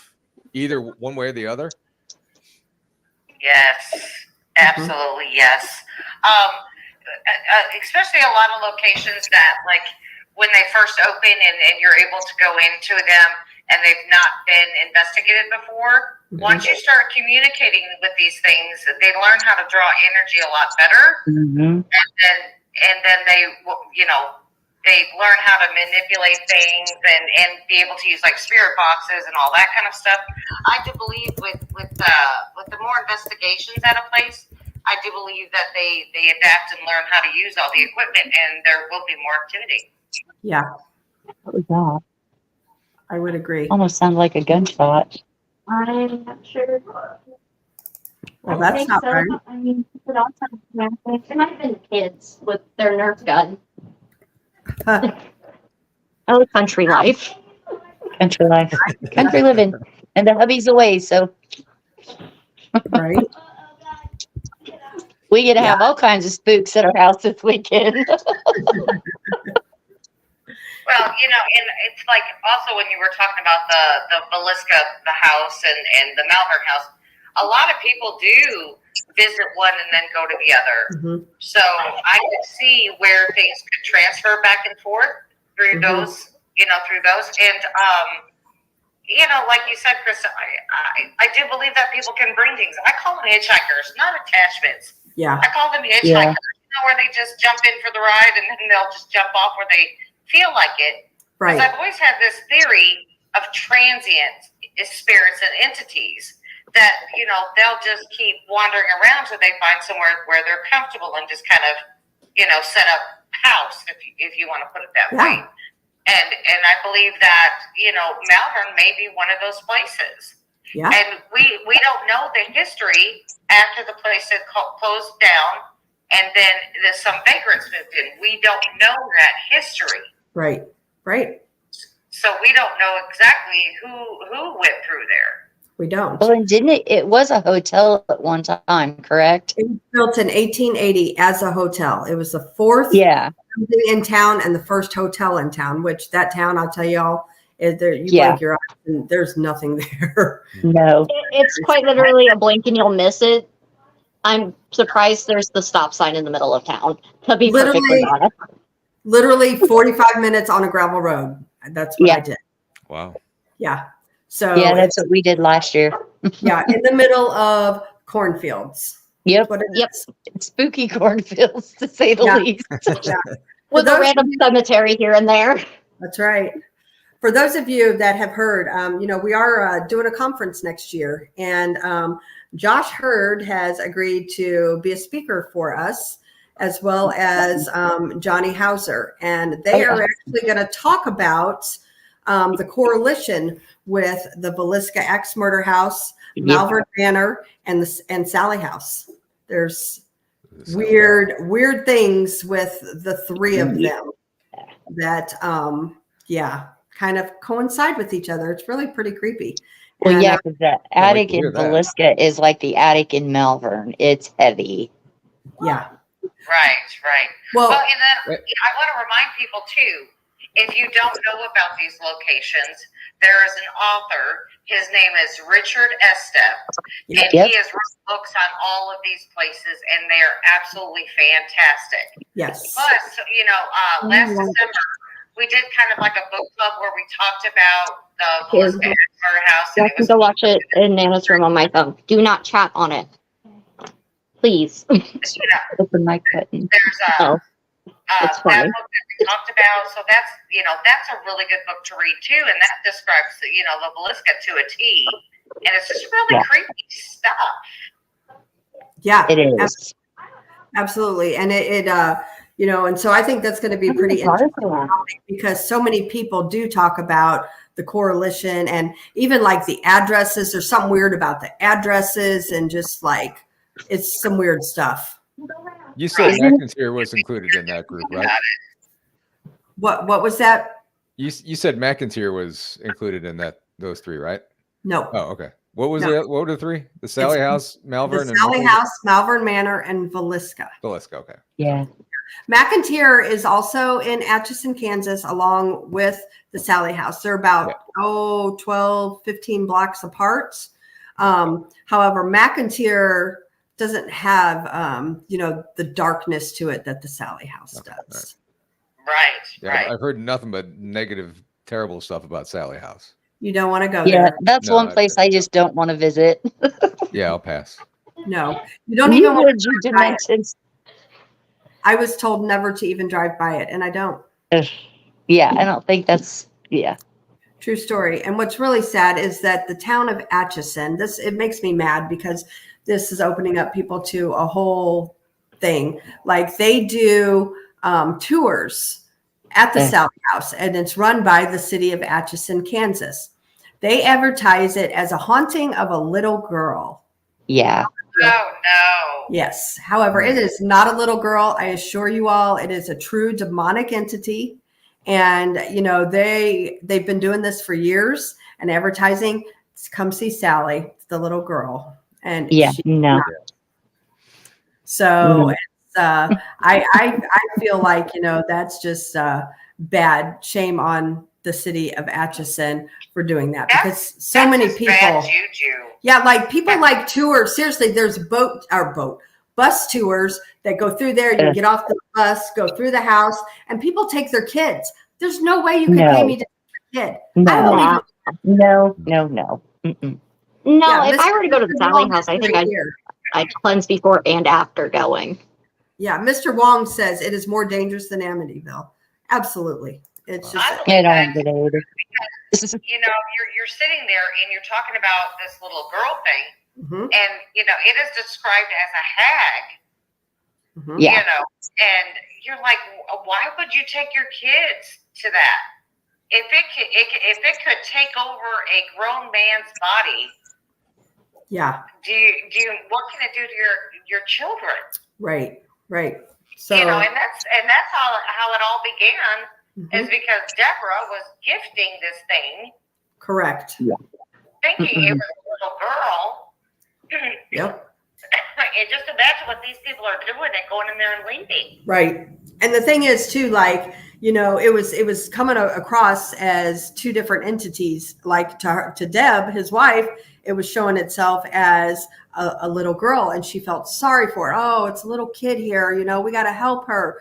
either one way or the other? Yes, absolutely, yes. Especially a lot of locations that, like, when they first open and you're able to go into them and they've not been investigated before, once you start communicating with these things, they learn how to draw energy a lot better. Mm-hmm. And then they learn how to manipulate things and be able to use like spirit boxes and all that kind of stuff. I do believe with the more investigations at a place, I do believe that they adapt and learn how to use all the equipment, and there will be more activity. Yeah, What was that? I would agree. Almost sounded like a gunshot. I'm not sure. Well, that's not right. I mean, it all sounds dramatic. It might have been kids with their Nerf gun. Oh, country life. Country life. Country living. And the hubby's away, so Right. we get to have all kinds of spooks at our house this weekend. Well, and it's like also when you were talking about the Villisca, the house, and the Malvern house, a lot of people do visit one and then go to the other. Mm-hmm. So I could see where things could transfer back and forth through those, through those. And, like you said, Chris, I do believe that people can bring things. I call them hitchhikers, not attachments. Yeah. I call them hitchhikers, where they just jump in for the ride and then they'll just jump off where they feel like it. Right. Because I've always had this theory of transient spirits and entities that, they'll just keep wandering around till they find somewhere where they're comfortable and just kind of, set up house, if you want to put it that way. And I believe that, Malvern may be one of those places. Yeah. And we don't know the history after the place had closed down and then some vagrants moved in. We don't know that history. Right. So we don't know exactly who went through there. We don't. Well, and didn't it was a hotel at one time, correct? It was built in 1880 as a hotel. It was the fourth Yeah. building in town and the first hotel in town, which that town, I'll tell y'all, is there. You Yeah. blink your eyes and there's nothing there. No. It's quite literally a blink and you'll miss it. I'm surprised there's the stop sign in the middle of town, to be perfectly honest. Literally 45 minutes on a gravel road. That's what I did. Wow. Yeah. So Yeah, that's what we did last year. yeah, in the middle of cornfields. Yep. What it Yep. is. Spooky cornfields, to say the Yeah. least. Yeah. With those a random cemetery here and there. That's right. For those of you that have heard, we are doing a conference next year, and Josh Hurd has agreed to be a speaker for us, as well as Johnny Hauser, and they are actually going to talk about the correlation with the Villisca Axe Murder House, Malvern Manor, and Sally House. There's weird things with the three of them that kind of coincide with each other. It's really pretty creepy. Well, And, yeah, because the attic in Villisca is like the attic in Malvern. It's heavy. Yeah. Right. Well, And then I want to remind people too, if you don't know about these locations, there is an author. His name is Richard Estep, and he has written books on all of these places, and they are absolutely fantastic. Yes. Plus, last December we did kind of like a book club where we talked about the Villisca Murder House. I can go watch it in Nana's room on my phone. Do not chat on it, please. Open mic button. There's it's that funny. book that we talked about. So that's a really good book to read too, and that describes the Villisca to a T, and it's just really creepy stuff. Yeah, It is. absolutely, and and so I think that's going to be pretty interesting because so many people do talk about the correlation and even like the addresses. There's something weird about the addresses and just like it's some weird stuff. You said McIntyre was included in that group, right? What was that? You said McIntyre was included in those three, right? No. Oh, okay. What were the three? The Sally House, Malvern, the Sally House, Malvern Manor, and Villisca. Villisca, okay. Yeah. McIntyre is also in Atchison, Kansas, along with the Sally House. They're about 12, 15 blocks apart. However, McIntyre doesn't have the darkness to it that the Sally House does. Right. I've heard nothing but negative, terrible stuff about Sally House. You don't want to go Yeah, there. that's one place I just don't want to visit. Yeah, I'll pass. No, you don't even want to dimensions. I was told never to even drive by it, and I don't. Yeah, I don't think that's True story. And what's really sad is that the town of Atchison, it makes me mad because this is opening up people to a whole thing. Like they do tours at the Sally House, and it's run by the city of Atchison, Kansas. They advertise it as a haunting of a little girl. Yeah. Oh, no. Yes. However, it is not a little girl. I assure you all, it is a true demonic entity. And, they've been doing this for years and advertising. Come see Sally, the little girl. And so I feel like, that's just bad. Shame on the city of Atchison for doing that because so many people. Bad juju. Yeah, like people like tours. Seriously, there's bus tours that go through there. You get off the bus, go through the house, and people take their kids. There's no way you can pay me to take a kid. No. No. No, if I were to go to the Sally House, I think I'd cleanse before and after going. Yeah, Mr. Wong says it is more dangerous than Amityville. Absolutely. It's just I don't get it. Because, you're sitting there and you're talking about this little girl thing, and it is described as a hag. And you're like, why would you take your kids to that? If it could take over a grown man's body, do you what can it do to your children? Right. So and that's how it all began. Is because Deborah was gifting this thing. Correct. Thinking it was a little girl. Yep. And just imagine what these people are doing and going in there and leaving. Right. And the thing is too, like, it was coming across as two different entities. Like to Deb, his wife, it was showing itself as a little girl, and she felt sorry for it. Oh, it's a little kid here. We got to help her,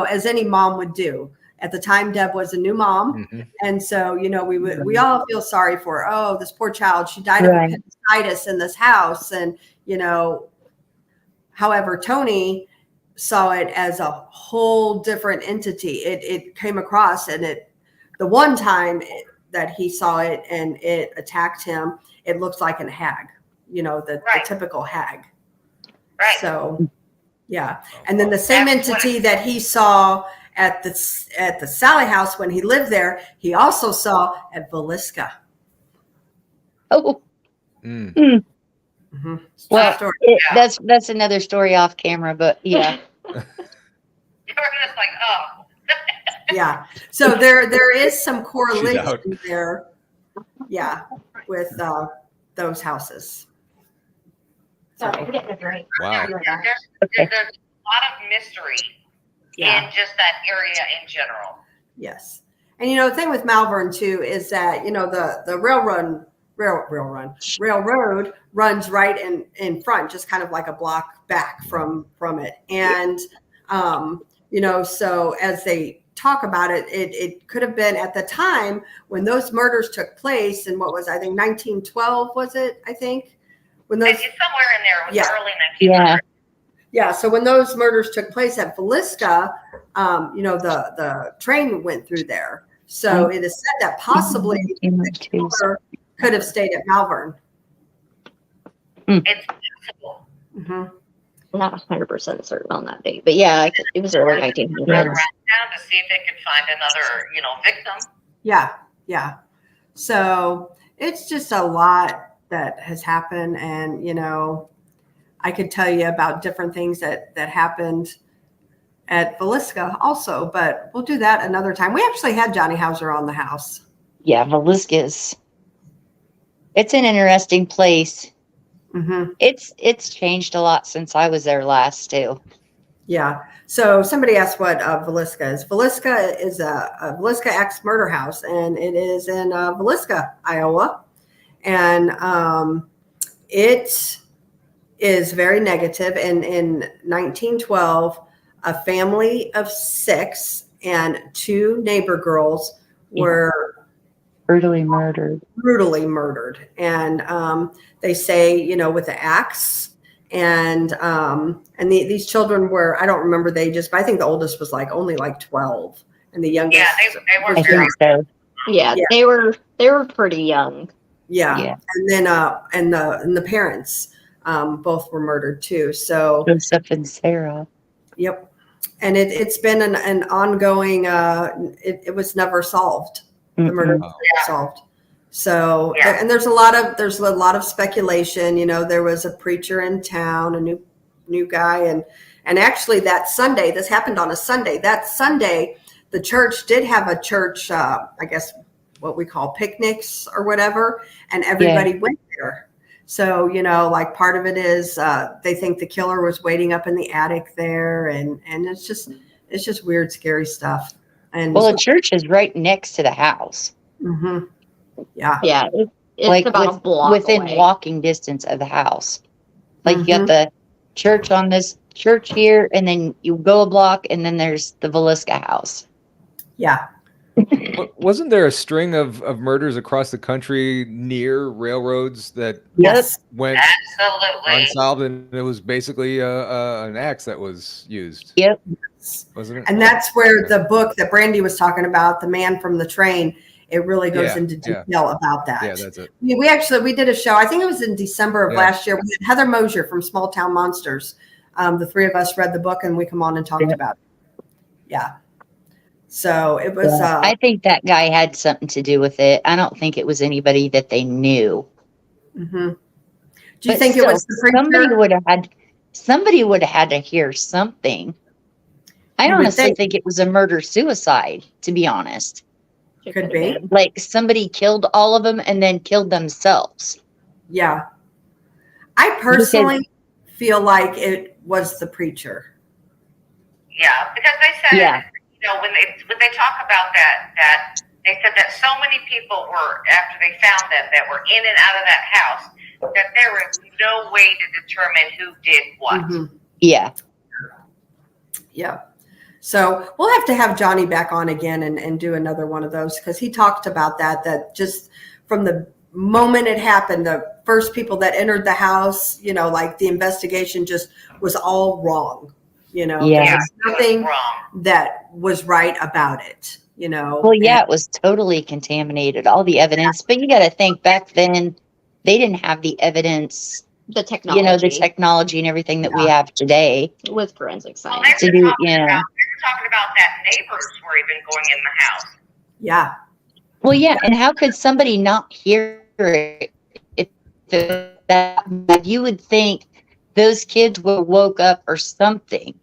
as any mom would do. At the time, Deb was a new mom. Mhm. And so, we all feel sorry for her. Oh, this poor child, she died of appendicitis in this house. And, however, Tony saw it as a whole different entity. It came across, and the one time that he saw it and it attacked him, it looked like a hag, the typical hag. Right. So, yeah. And then the same entity that he saw at the Sally house when he lived there, he also saw at Villisca. Oh, Mm-hmm. well, Story. that's another story off camera, but yeah. You're just like, oh. Yeah. So there is some correlation there. Yeah. With those houses. Sorry, I'm getting a drink. Wow. There's a lot of mystery in just that area in general. Yes. And the thing with Malvern too is that the railroad runs right in front, just kind of like a block back from it. And so as they talk about it, it could have been at the time when those murders took place, and what was, I think, 1912 was it, I think, when those It's somewhere in there. It was early 1900s. Yeah. Yeah, so when those murders took place at Villisca, the train went through there. So it is said that possibly the killer could have stayed at Malvern. It's possible. Mm-hmm. Not 100% certain on that date, but yeah, it was early 1900s. Around town to see if they could find another, victim. Yeah. So it's just a lot that has happened, and I could tell you about different things that happened at Villisca also, but we'll do that another time. We actually had Johnny Hauser on the house. Yeah, Villisca's. It's an interesting place. Mm-hmm. It's changed a lot since I was there last too. Yeah. So somebody asked what Villisca is. Villisca is a Villisca Axe murder house, and it is in Villisca, Iowa. And it is very negative. And in 1912, a family of 6 and 2 neighbor girls were Brutally murdered. And they say, with the axe. And these children were, I don't remember the ages, but I think the oldest was only 12, and the youngest. Yeah, they were I very. think so. Yeah, they were pretty young. Yeah. And then and the parents both were murdered too. So Joseph and Sarah. Yep. And it's been an ongoing. It was never solved. The murder was never solved. So and there's a lot of speculation. There was a preacher in town, a new guy, and actually that Sunday, this happened on a Sunday. That Sunday, the church did have a church, I guess what we call picnics or whatever, and everybody went there. So part of it is they think the killer was waiting up in the attic there, and it's just weird, scary stuff. And Well, the church is right next to the house. Mm-hmm. Yeah. Yeah, it's about a block within away. walking distance of the house. You got the church on this church here, and then you go a block, and then there's the Villisca house. Yeah. Wasn't there a string of murders across the country near railroads that went Absolutely. unsolved, and it was basically an axe that was used? Yep. Wasn't it? And that's where the book that Brandi was talking about, The Man from the Train, it really goes into detail about that. Yeah, that's it. We did a show, I think it was in December of last year. We had Heather Mosier from Small Town Monsters. The 3 of us read the book, and we come on and talked about it. Yeah. So it was. I think that guy had something to do with it. I don't think it was anybody that they knew. Mm-hmm. Do you think it was the preacher? Somebody would have had to hear something. I honestly think it was a murder-suicide, to be honest. Could be. Somebody killed all of them and then killed themselves. Yeah. I personally feel like it was the preacher. Yeah, because they said when they talk about that they said that so many people were, after they found them, that were in and out of that house, that there was no way to determine who did what. Mhm. Yeah. Yeah. So we'll have to have Johnny back on again and do another one of those, because he talked about that just from the moment it happened, the first people that entered the house, like the investigation just was all wrong. Yeah. There was nothing Wrong. that was right about it, Well, yeah, it was totally contaminated, all the evidence. But you got to think back then, they didn't have the evidence, The technology. the technology and everything that we have today. with forensic Well, science. they To were do, talking about that neighbors were even going in the house. Yeah. Well, yeah, and how could somebody not hear it if that you would think those kids woke up or something?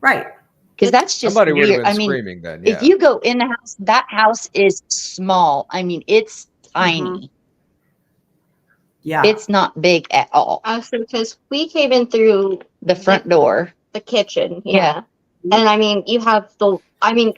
Right. Because that's just Somebody would have weird. been I mean, screaming then. Yeah. if you go in the house, that house is small. I mean, it's tiny. Yeah. It's not big at all. Because we came in through The front door. the kitchen. Yeah. And I mean, you have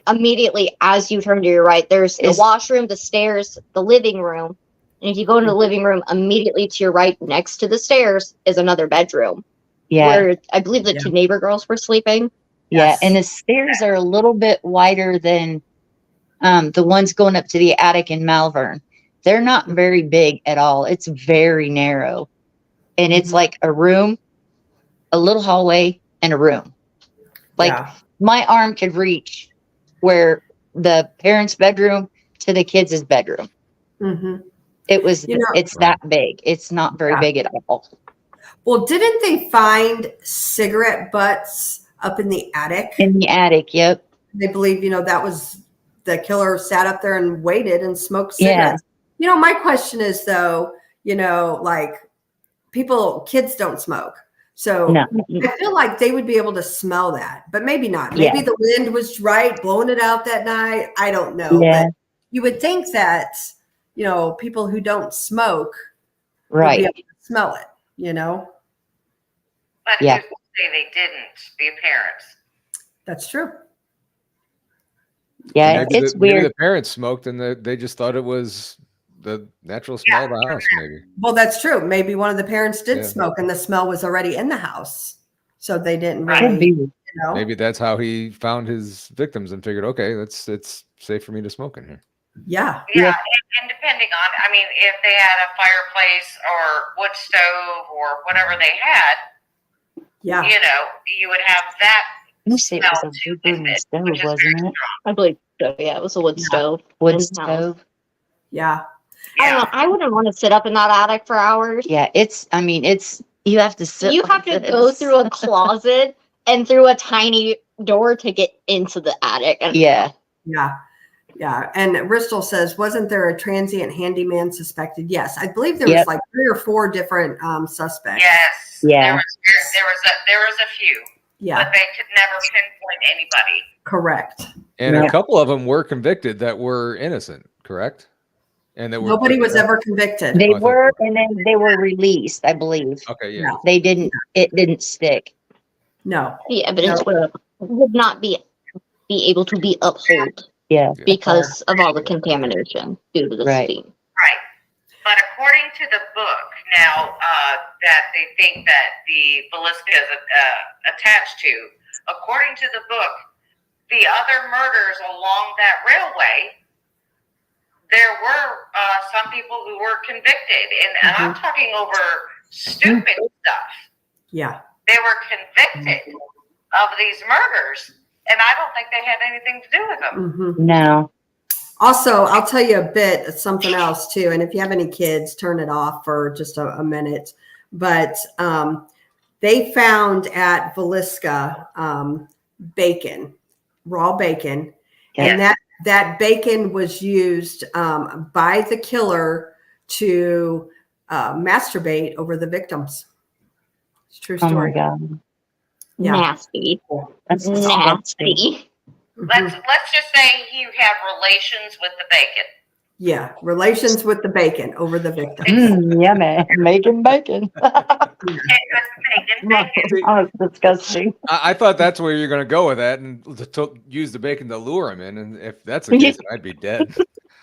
immediately as you turn to your right, there's the washroom, the stairs, the living room. And if you go into the living room, immediately to your right, next to the stairs, is another bedroom. Yeah. Where I believe the two neighbor girls were sleeping. Yeah. Yes. And the stairs are a little bit wider than the ones going up to the attic in Malvern. They're not very big at all. It's very narrow. And it's like a room, a little hallway, and a room. Like my arm could reach where the parents' bedroom to the kids' bedroom. Mm-hmm. It's that big. It's not very big at all. Well, didn't they find cigarette butts up in the attic? In the attic, yep. They believe, that was the killer sat up there and waited and smoked cigarettes. My question is though, like kids don't smoke. So I feel like they would be able to smell that, but maybe not. Maybe the wind was right, blowing it out that night. I don't know. Yeah. But you would think that, people who don't smoke would Right. be able to smell it, But who say they didn't? The parents. That's true. Yeah, it's weird. Maybe the parents smoked and they just thought it was the natural smell of the house, maybe. Well, that's true. Maybe one of the parents did smoke and the smell was already in the house. So they didn't really, Maybe that's how he found his victims and figured, okay, it's safe for me to smoke in here. Yeah. Yeah. And depending on, if they had a fireplace or wood stove or whatever they had, you would have that. You say it was a wood burning stove, wasn't it? I believe so. Yeah, it was a wood stove. Wood stove. Yeah. I don't know. I wouldn't want to sit up in that attic for hours. Yeah, you have to sit. You have to go through a closet and through a tiny door to get into the attic. Yeah. And Bristol says, wasn't there a transient handyman suspected? Yes. I believe there was like 3 or 4 different suspects. Yes. Yeah. There was a few. Yeah. But they could never pinpoint anybody. Correct. And a couple of them were convicted that were innocent, correct? And that nobody was ever convicted. They were, and then they were released, I believe. Okay, yeah. No. They didn't. It didn't stick. No. The evidence would not be able to be upheld. Yeah. Because of all the contamination due to the steam. Right. But according to the book now that they think that the Villisca is attached to, according to the book, the other murders along that railway, there were some people who were convicted. And I'm talking over stupid stuff. Yeah. They were convicted of these murders. And I don't think they had anything to do with them. No. Also, I'll tell you a bit of something else too. And if you have any kids, turn it off for just a minute. But they found at Villisca bacon, raw bacon. And that bacon was used by the killer to masturbate over the victims. It's a true story. Oh my God. Yeah. Nasty. That's nasty. Let's just say he had relations with the bacon. Yeah, relations with the bacon over the victims. Yummy. Making bacon. Oh, it's disgusting. I thought that's where you're going to go with that, and use the bacon to lure him in. And if that's the case, then I'd be dead.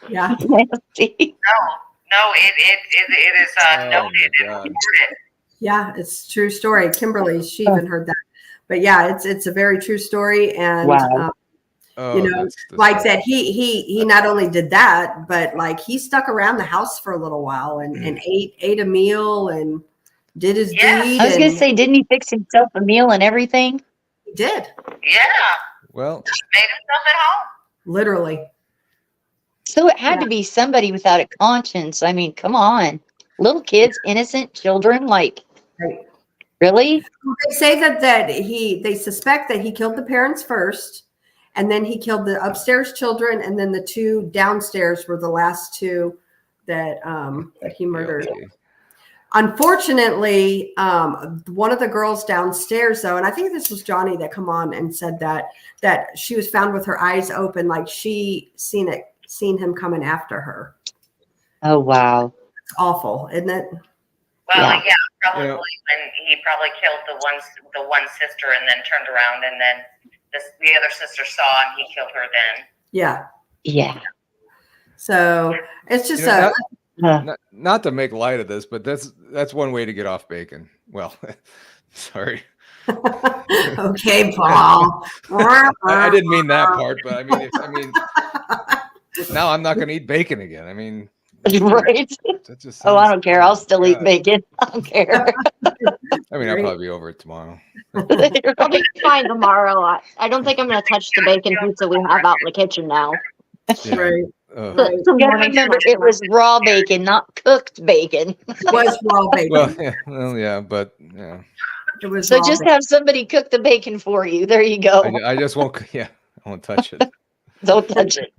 Yeah. Nasty. No, it is Oh, noted my and God. reported. Yeah, it's a true story. Kimberly, she even heard that. But yeah, it's a very true story. And Wow. Oh, you know, that's like I disgusting. said, he not only did that, but like he stuck around the house for a little while and ate a meal and did his Yes. deed. I was gonna And say, didn't he fix himself a meal and everything? he did, Yeah, Well, made himself at home. literally. So it had to be somebody without a conscience. I mean, come on. Little kids, innocent children, like, Right. really? They say that they suspect that he killed the parents first, and then he killed the upstairs children, and then the two downstairs were the last two that he murdered. guilty. Unfortunately, one of the girls downstairs, though, and I think this was Johnny that come on and said that she was found with her eyes open, like she seen him coming after her. Oh, wow. It's awful, isn't it? Well, Yeah. yeah, probably Yeah. when he probably killed the one sister and then turned around and then the other sister saw and he killed her then. Yeah. Yeah. So it's just You know, Uh, not to make light of this, but that's one way to get off bacon. Well, sorry. okay, Paul. I didn't mean that part, but I mean, now I'm not going to eat bacon again. I mean, right? that just Oh, I sounds- don't care. I'll still eat God. bacon. I don't care. I mean, I'll probably be over it tomorrow. I'll be fine tomorrow. I don't think I'm going to touch the bacon pizza we have out in the kitchen now. Yeah. Right. Ugh. Right. You gotta remember, it was raw bacon, not cooked bacon. It was raw bacon. Well, yeah, but yeah, It was So raw just bacon. have somebody cook the bacon for you. There you go. I just won't. Yeah, I won't touch it. Don't touch it.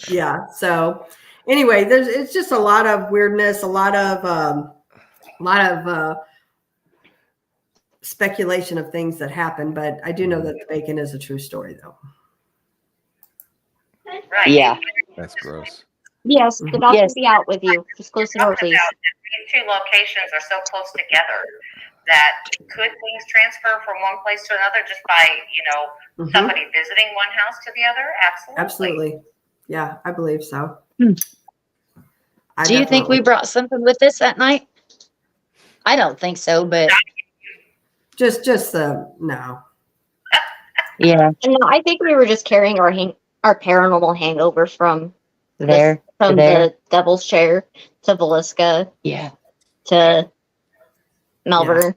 Yeah. So anyway, it's just a lot of weirdness, a lot of speculation of things that happen. But I do know that the bacon is a true story, though. Right. Yeah. That's gross. Yes, the dog Yes. can be out with you. Just close the door, Talking please. about these two locations are so close together that could things transfer from one place to another just by, Mhm. somebody visiting one house to the other? Absolutely. Absolutely. Yeah, I believe so. Hmm. I Do you think we definitely- brought something with us that night? I don't think so, but just no. yeah, And no, I think we were just carrying our paranormal hangover from there, from there. the Devil's Chair to Villisca Yeah. to Malvern.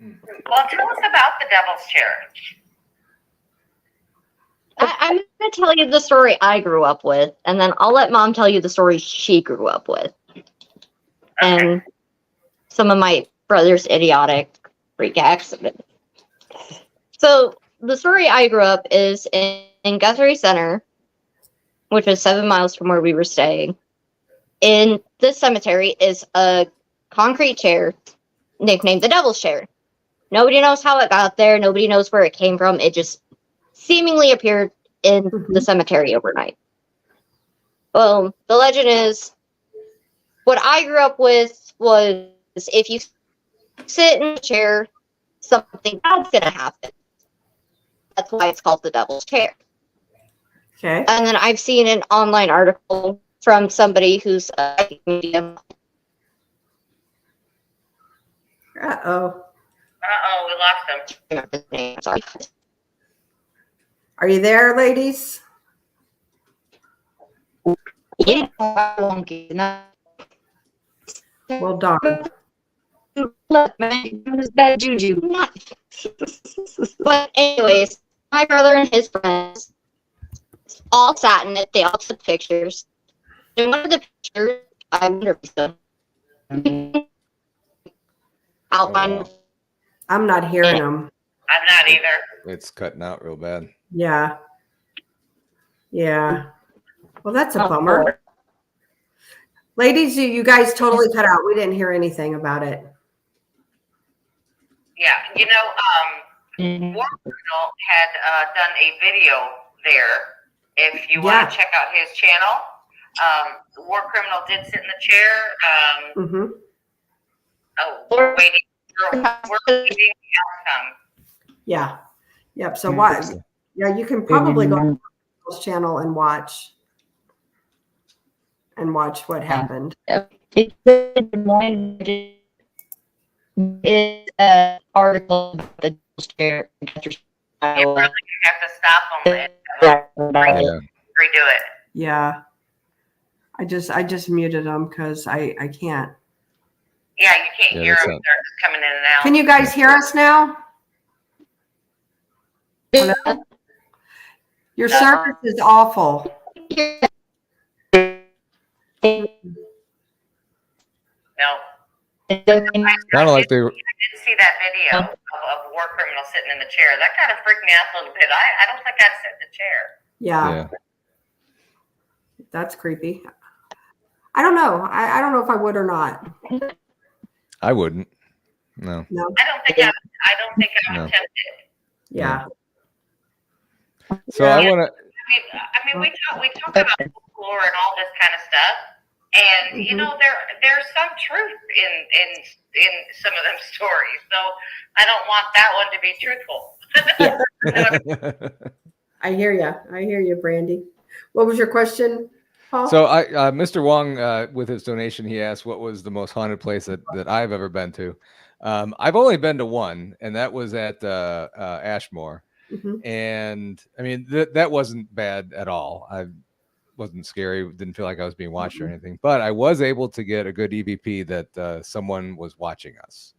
Well, tell us about the Devil's Chair. I'm going to tell you the story I grew up with, and then I'll let Mom tell you the story she grew up with. And some of my brother's idiotic freak accident. So the story I grew up is in Guthrie Center, which is 7 miles from where we were staying. In this cemetery is a concrete chair nicknamed the Devil's Chair. Nobody knows how it got there. Nobody knows where it came from. It just seemingly appeared in the cemetery overnight. Well, the legend is what I grew up with was if you sit in a chair, something bad's going to happen. That's why it's called the Devil's Chair. Okay. And then I've seen an online article from somebody who's a medium. Uh-oh. We lost him. Sorry. Are you there, ladies? Yeah. I won't get enough. Well, darn. Look, man, it was bad juju. But anyways, my brother and his friends all sat in it. They all took pictures. In one of the pictures, I wonder if the outline. I'm not hearing them. I'm not either. It's cutting out real bad. Yeah. Yeah. Well, that's a bummer. Ladies, you guys totally cut out. We didn't hear anything about it. Yeah, War Criminal had done a video there. If you want to check out his channel, War Criminal did sit in the chair. Mm-hmm. Oh, we're waiting. We're waiting the outcome. Yeah. Yep. So why? Yeah, you can probably go to the channel and watch what happened. It's good morning. It's an article about the chair. You really have to stop them and redo it. Yeah. I just muted them because I can't. Yeah, you can't Yeah, hear that's them. it. They're just coming in and out. Can you guys hear us now? Hello? Your service is awful. No. Kind of like they were. I did see that video of a war criminal sitting in the chair. That kind of freaked me out a little bit. I don't think I'd sit in the chair. Yeah. That's creepy. I don't know. I don't know if I would or not. I wouldn't. No. No. I don't think I'm No. tempted. Yeah. So I want to. I mean, we talk about folklore and all this kind of stuff, and you know, there's some truth in some of them stories. So I don't want that one to be truthful. I hear you. I hear you, Brandi. What was your question, Paul? So Mr. Wong, with his donation, he asked what was the most haunted place that I've ever been to. I've only been to one, and that was at Ashmore. And I mean, that wasn't bad at all. I wasn't scary. Didn't feel like I was being watched or anything, but I was able to get a good EVP that someone was watching us.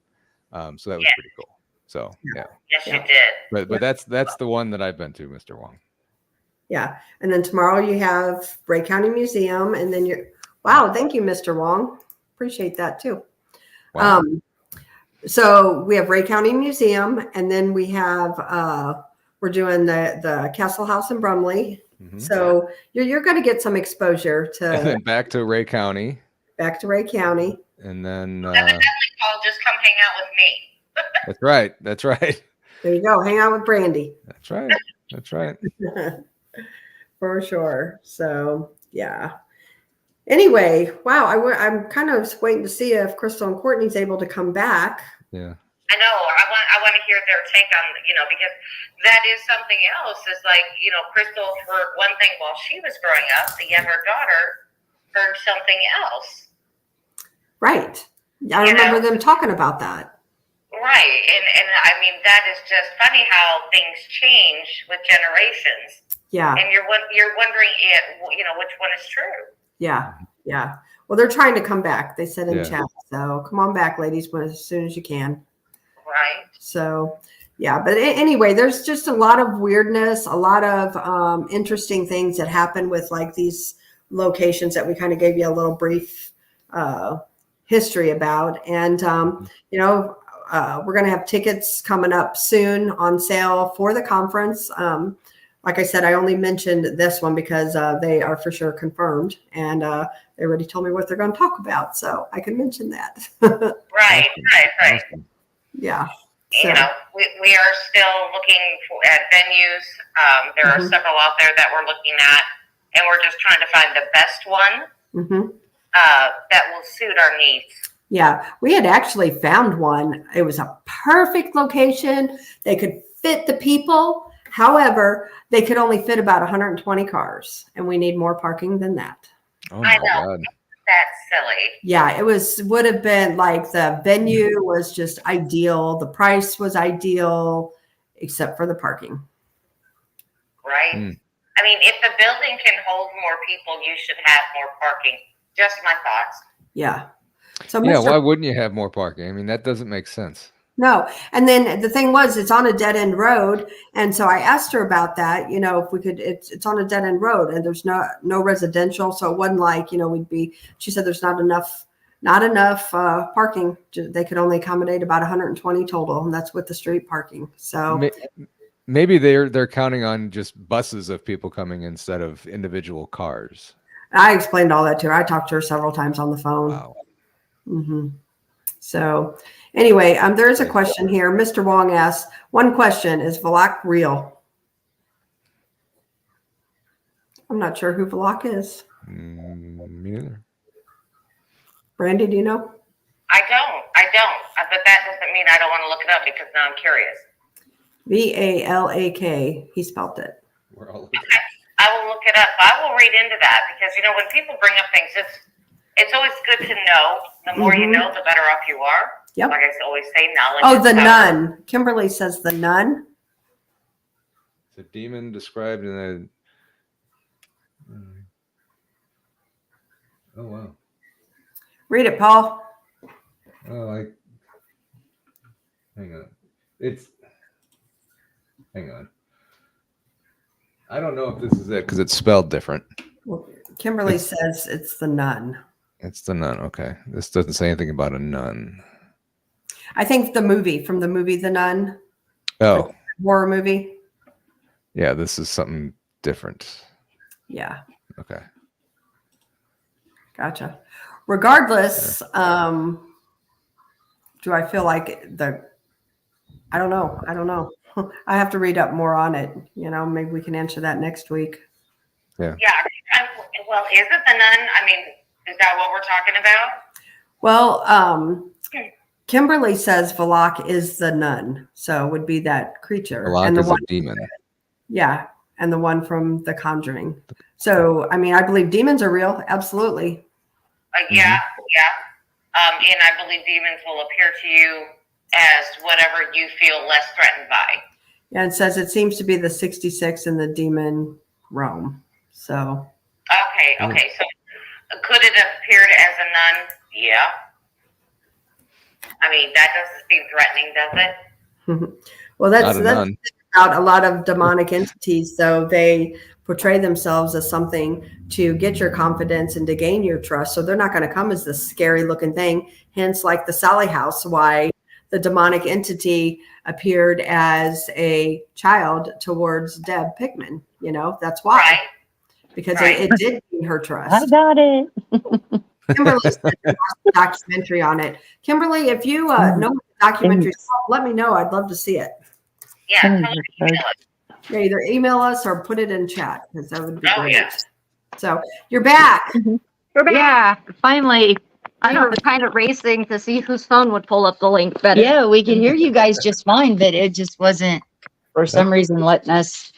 So that was pretty cool. So yeah. Yes, you did. But that's the one that I've been to, Mr. Wong. Yeah. And then tomorrow you have Bray County Museum, and then wow, thank you, Mr. Wong. Appreciate that too. Wow. So we have Bray County Museum, and then we have we're doing the Castle House in Brumley. So you're going to get some exposure to. And then back to Ray County. Back to Ray County. And then. Evidently, Paul, just come hang out with me. That's right. That's right. There you go. Hang out with Brandi. That's right. That's right. For sure. So yeah. Anyway, wow. I'm kind of waiting to see if Crystal and Courtney's able to come back. Yeah. I know. I want to hear their take on, because that is something else. Is like, Crystal heard one thing while she was growing up, the younger daughter heard something else. Right. I remember them talking about that. Right. And I mean, that is just funny how things change with generations. Yeah. And you're wondering which one is true. Yeah. Yeah. Well, they're trying to come back. They said in Yeah. chat. So come on back, ladies, as soon as you can. Right. So, yeah. But anyway, there's just a lot of weirdness, a lot of interesting things that happen with like these locations that we kind of gave you a little brief history about. And, we're going to have tickets coming up soon on sale for the conference. Like I said, I only mentioned this one because they are for sure confirmed, and they already told me what they're going to talk about, so I can mention that. Right. Awesome. Yeah. So, we are still looking at venues. There are several out there that we're looking at, and we're just trying to find the best one that will suit our needs. yeah, we had actually found one. It was a perfect location. They could fit the people. However, they could only fit about 120 cars, and we need more parking than that. Oh my I know. God. That's silly. Yeah, would have been like the venue was just ideal. The price was ideal, except for the parking. Right. I mean, if the building can hold more people, you should have more parking. Just my thoughts. Yeah. So Yeah. Mr. Why wouldn't you have more parking? I mean, that doesn't make sense. No. And then the thing was, it's on a dead end road. And so I asked her about that, if we could, it's on a dead end road and there's no residential. So it wasn't like, she said there's not enough parking. They could only accommodate about 120 total. And that's with the street parking. So Maybe they're counting on just buses of people coming instead of individual cars. I explained all that to her. I talked to her several times on the phone. Wow. So anyway, there is a question here. Mr. Wong asks, one question, is Villisca real? I'm not sure who Villisca is. Me neither. Brandi, do you know? I don't. but that doesn't mean I don't want to look it up because now I'm curious. Valak. He spelled it. We're all Okay, I will look it up. I will read into that because when people bring up things, it's always good to know. The more you know, the better off you are. Yep. Like I always say, knowledge. Oh, is the power. nun. Kimberly says the nun. It's a demon described in a. Oh wow. Read it, Paul. Oh, hang on. Hang on. I don't know if this is it because it's spelled different. Well, Kimberly says it's the nun. It's the nun. Okay. This doesn't say anything about a nun. I think from the movie The Nun, Oh, horror movie. yeah. This is something different. Yeah, Okay. gotcha. Regardless, do I feel like I don't know. I have to read up more on it. Maybe we can answer that next week. Yeah. Yeah. Well, is it the nun? I mean, is that what we're talking about? Well, Kimberly says Valak is the nun, so it would be that creature. Balak is a demon. Yeah, and the one from The Conjuring. So, I mean, I believe demons are real. Absolutely. Yeah. And I believe demons will appear to you as whatever you feel less threatened by. Yeah, it says it seems to be the 66 in the demon realm. So. Okay. So could it have appeared as a nun? Yeah. I mean, that doesn't seem threatening, does it? Well, that's nun. about a lot of demonic entities. So they portray themselves as something to get your confidence and to gain your trust. So they're not going to come as this scary looking thing. Hence, like the Sally House, why the demonic entity appeared as a child towards Deb Pickman. That's why. Right. Because Right. it did gain her trust. I got it. Kimberly said a documentary on it. Kimberly, if you know what the documentary is called, let me know. I'd love to see it. Yeah, tell me to email it. Yeah, either email us or put it in chat because that would be Oh, great. yeah. So you're back. We're back. Yeah, finally. We were kind of racing to see whose phone would pull up the link better. Yeah, we can hear you guys just fine, but it just wasn't, for some reason, letting us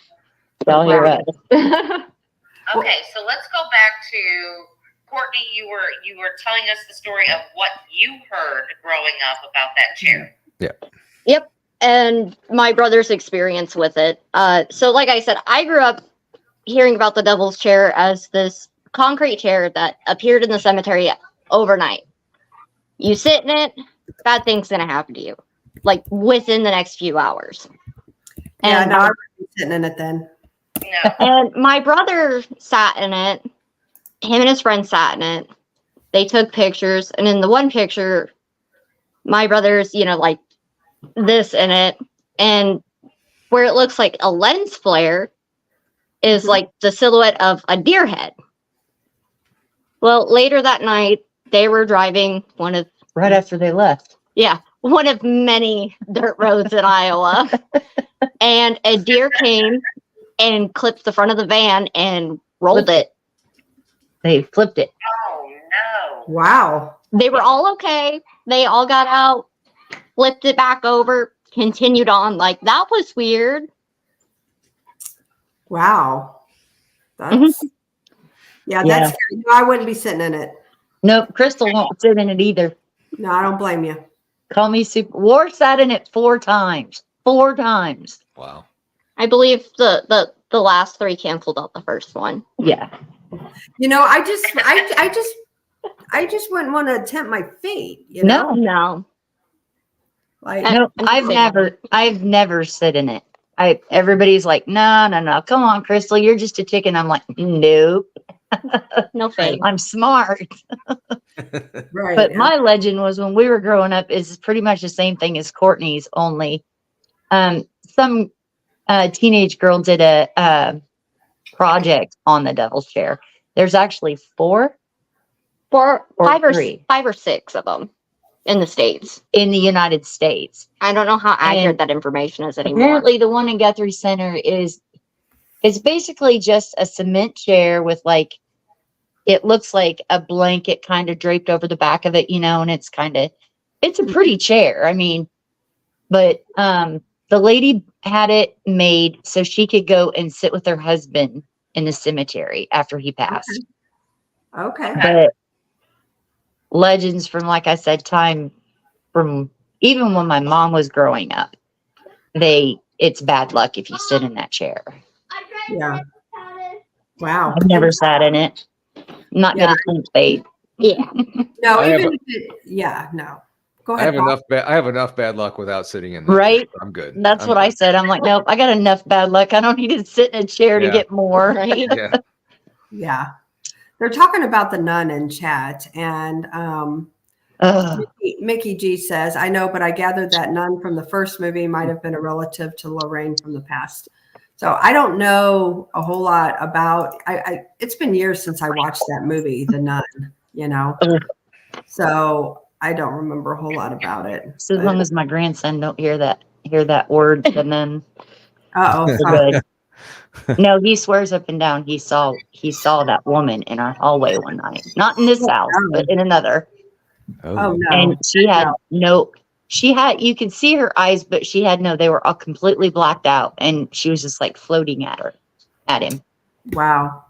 all hear us. Okay, so let's go back to Courtney. You were telling us the story of what you heard growing up about that chair. Yep. And my brother's experience with it. So like I said, I grew up hearing about the devil's chair as this concrete chair that appeared in the cemetery overnight. You sit in it, bad things gonna happen to you, like within the next few hours. Yeah, And, no, I would be sitting in it then. No. and my brother sat in it. Him and his friend sat in it. They took pictures, and in the one picture, my brother's, like this in it, and where it looks like a lens flare is like the silhouette of a deer head. Well, later that night, they were driving Right after they left. one of many dirt roads in Iowa, and a deer came and clipped the front of the van and rolled it. They flipped it. Oh no. Wow. They were all okay. They all got out, flipped it back over, continued on. Like, that was weird. Wow. That's that's scary. No, I wouldn't be sitting in it. Nope, Crystal won't sit in it either. No, I don't blame you. Call me super. War sat in it 4 times. 4 times. Wow. I believe the last 3 canceled out the first one. Yeah. I just wouldn't want to tempt my fate. No. Like No, I've never sit in it. Everybody's like, no. Come on, Crystal, you're just a chicken. I'm like, nope. No fate. I'm smart. right. But my legend was when we were growing up is pretty much the same thing as Courtney's, only some teenage girl did a project on the devil's chair. There's actually 4 Or or 5 3 or 6 of them in the States. in the United States. I don't know how accurate And that information is anymore. Apparently, the one in Guthrie Center is basically just a cement chair with it looks like a blanket kind of draped over the back of it, and it's kind of It's a pretty chair. I mean, but the lady had it made so she could go and sit with her husband in the cemetery after he passed. Okay. But legends from, like I said, time from even when my mom was growing up, it's bad luck if you sit in that chair. Yeah. Wow. I've never sat in it. I'm not Yeah. gonna think, babe. Yeah. No, I have even if no. Go I ahead. have Paul. I have enough bad luck without sitting in that Right? chair. I'm good. That's I'm what I good. said. I'm like, nope, I got enough bad luck. I don't need to sit in a chair to Yeah. get more. Right? Yeah. Yeah. They're talking about the nun in chat, and Ugh. Mickey G says, I know, but I gathered that nun from the first movie might have been a relative to Lorraine from the past. So I don't know a whole lot about, it's been years since I watched that movie, The Nun, you know? Ugh. So I don't remember a whole lot about it. So as long as my grandson don't hear that word, and then Uh-oh. we're good. No, he swears up and down he saw that woman in our hallway one night. Not in this house, but in another. Oh, no. And she had you could see her eyes, but they were all completely blacked out, and she was just like floating at him. Wow.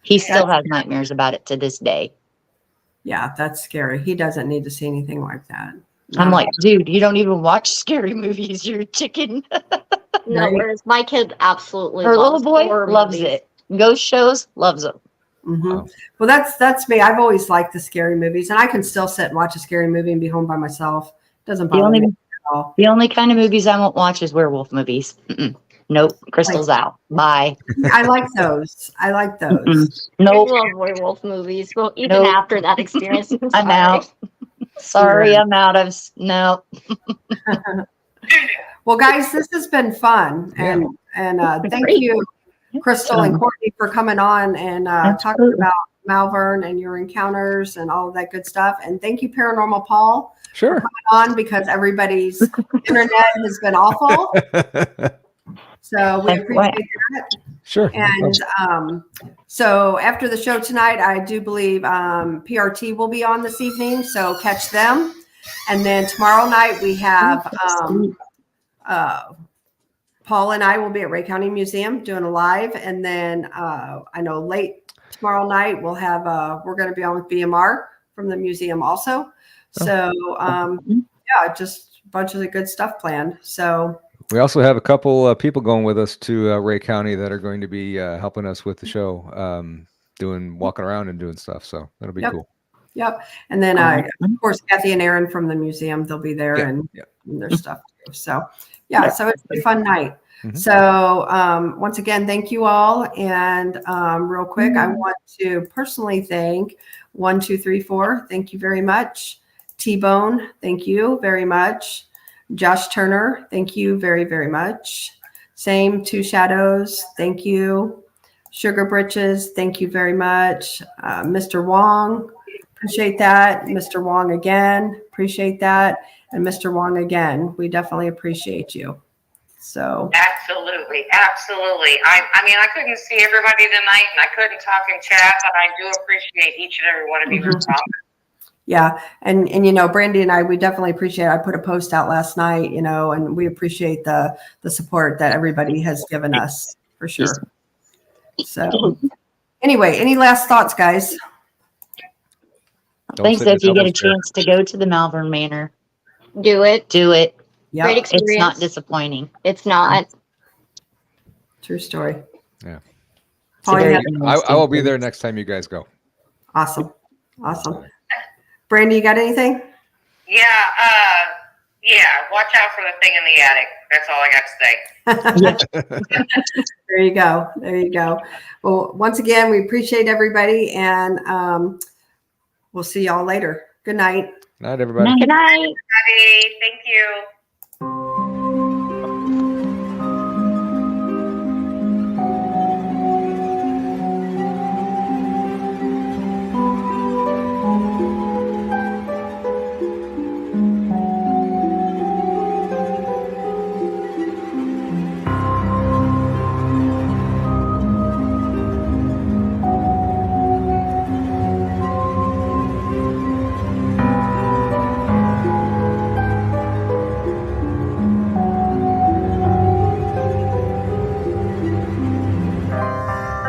He still has nightmares about it to this day. Yeah, that's scary. He doesn't need to see anything like that. I'm No. like, dude, you don't even watch scary movies. You're a chicken. No, Right. whereas my kid absolutely Her little loves boy horror loves movies. it. Ghost shows, loves them. Mhm. Wow. Well, that's me. I've always liked the scary movies, and I can still sit and watch a scary movie and be home by myself. Doesn't The bother me only at all. the only kind of movies I won't watch is werewolf movies. Mm-mm. Nope, Crystal's out. Bye. I like those. I like those. Mm-mm. I Nope, love werewolf movies. Well, even Nope. after that experience, I'm out. Sorry, I'm out. No. Well, guys, this has been fun, and thank you, Crystal and Courtney, for coming on and talking Absolutely. about Malvern and your encounters and all of that good stuff. And thank you, Paranormal Paul, Sure. on because everybody's internet has been awful. So we appreciate that. Sure. And so after the show tonight, I do believe PRT will be on this evening, so catch them. And then tomorrow night we have Paul and I will be at Ray County Museum doing a live. And then I know late tomorrow night we'll have we're going to be on with BMR from the museum also. So yeah, just a bunch of the good stuff planned. So we also have a couple people going with us to Ray County that are going to be helping us with the show, walking around and doing stuff. So that'll be cool. Yep. And then of course Kathy and Aaron from the museum, they'll be there and their stuff too. So yeah, so it's a fun night. Mhm. So once again, thank you all. And real quick, I want to personally thank 1, 2, 3, 4. Thank you very much. T-Bone, thank you very much. Josh Turner, thank you very, very much. Same Two Shadows, thank you. Sugar Britches, thank you very much. Mr. Wong, appreciate that. Mr. Wong again, appreciate that. And Mr. Wong again, we definitely appreciate you. So Absolutely. I mean, I couldn't see everybody tonight and I couldn't talk in chat, but I do appreciate each and every one of you for talking. yeah, and you know, Brandi and I, we definitely appreciate it. I put a post out last night, you know, and we appreciate the support that everybody has given us for sure. So anyway, any last thoughts, guys? I think so. If you get a chance to go to the Malvern Manor, Do it. do it. Yeah, Great experience. It's not disappointing. It's not. true story. Yeah. Paul, you have- I will be there next time you guys go. Awesome. Brandi, you got anything? Yeah, watch out for the thing in the attic. That's all I got to say. There you go. Well, once again, we appreciate everybody, and we'll see y'all later. Good night. Night, everybody. Good night. Everybody, thank you.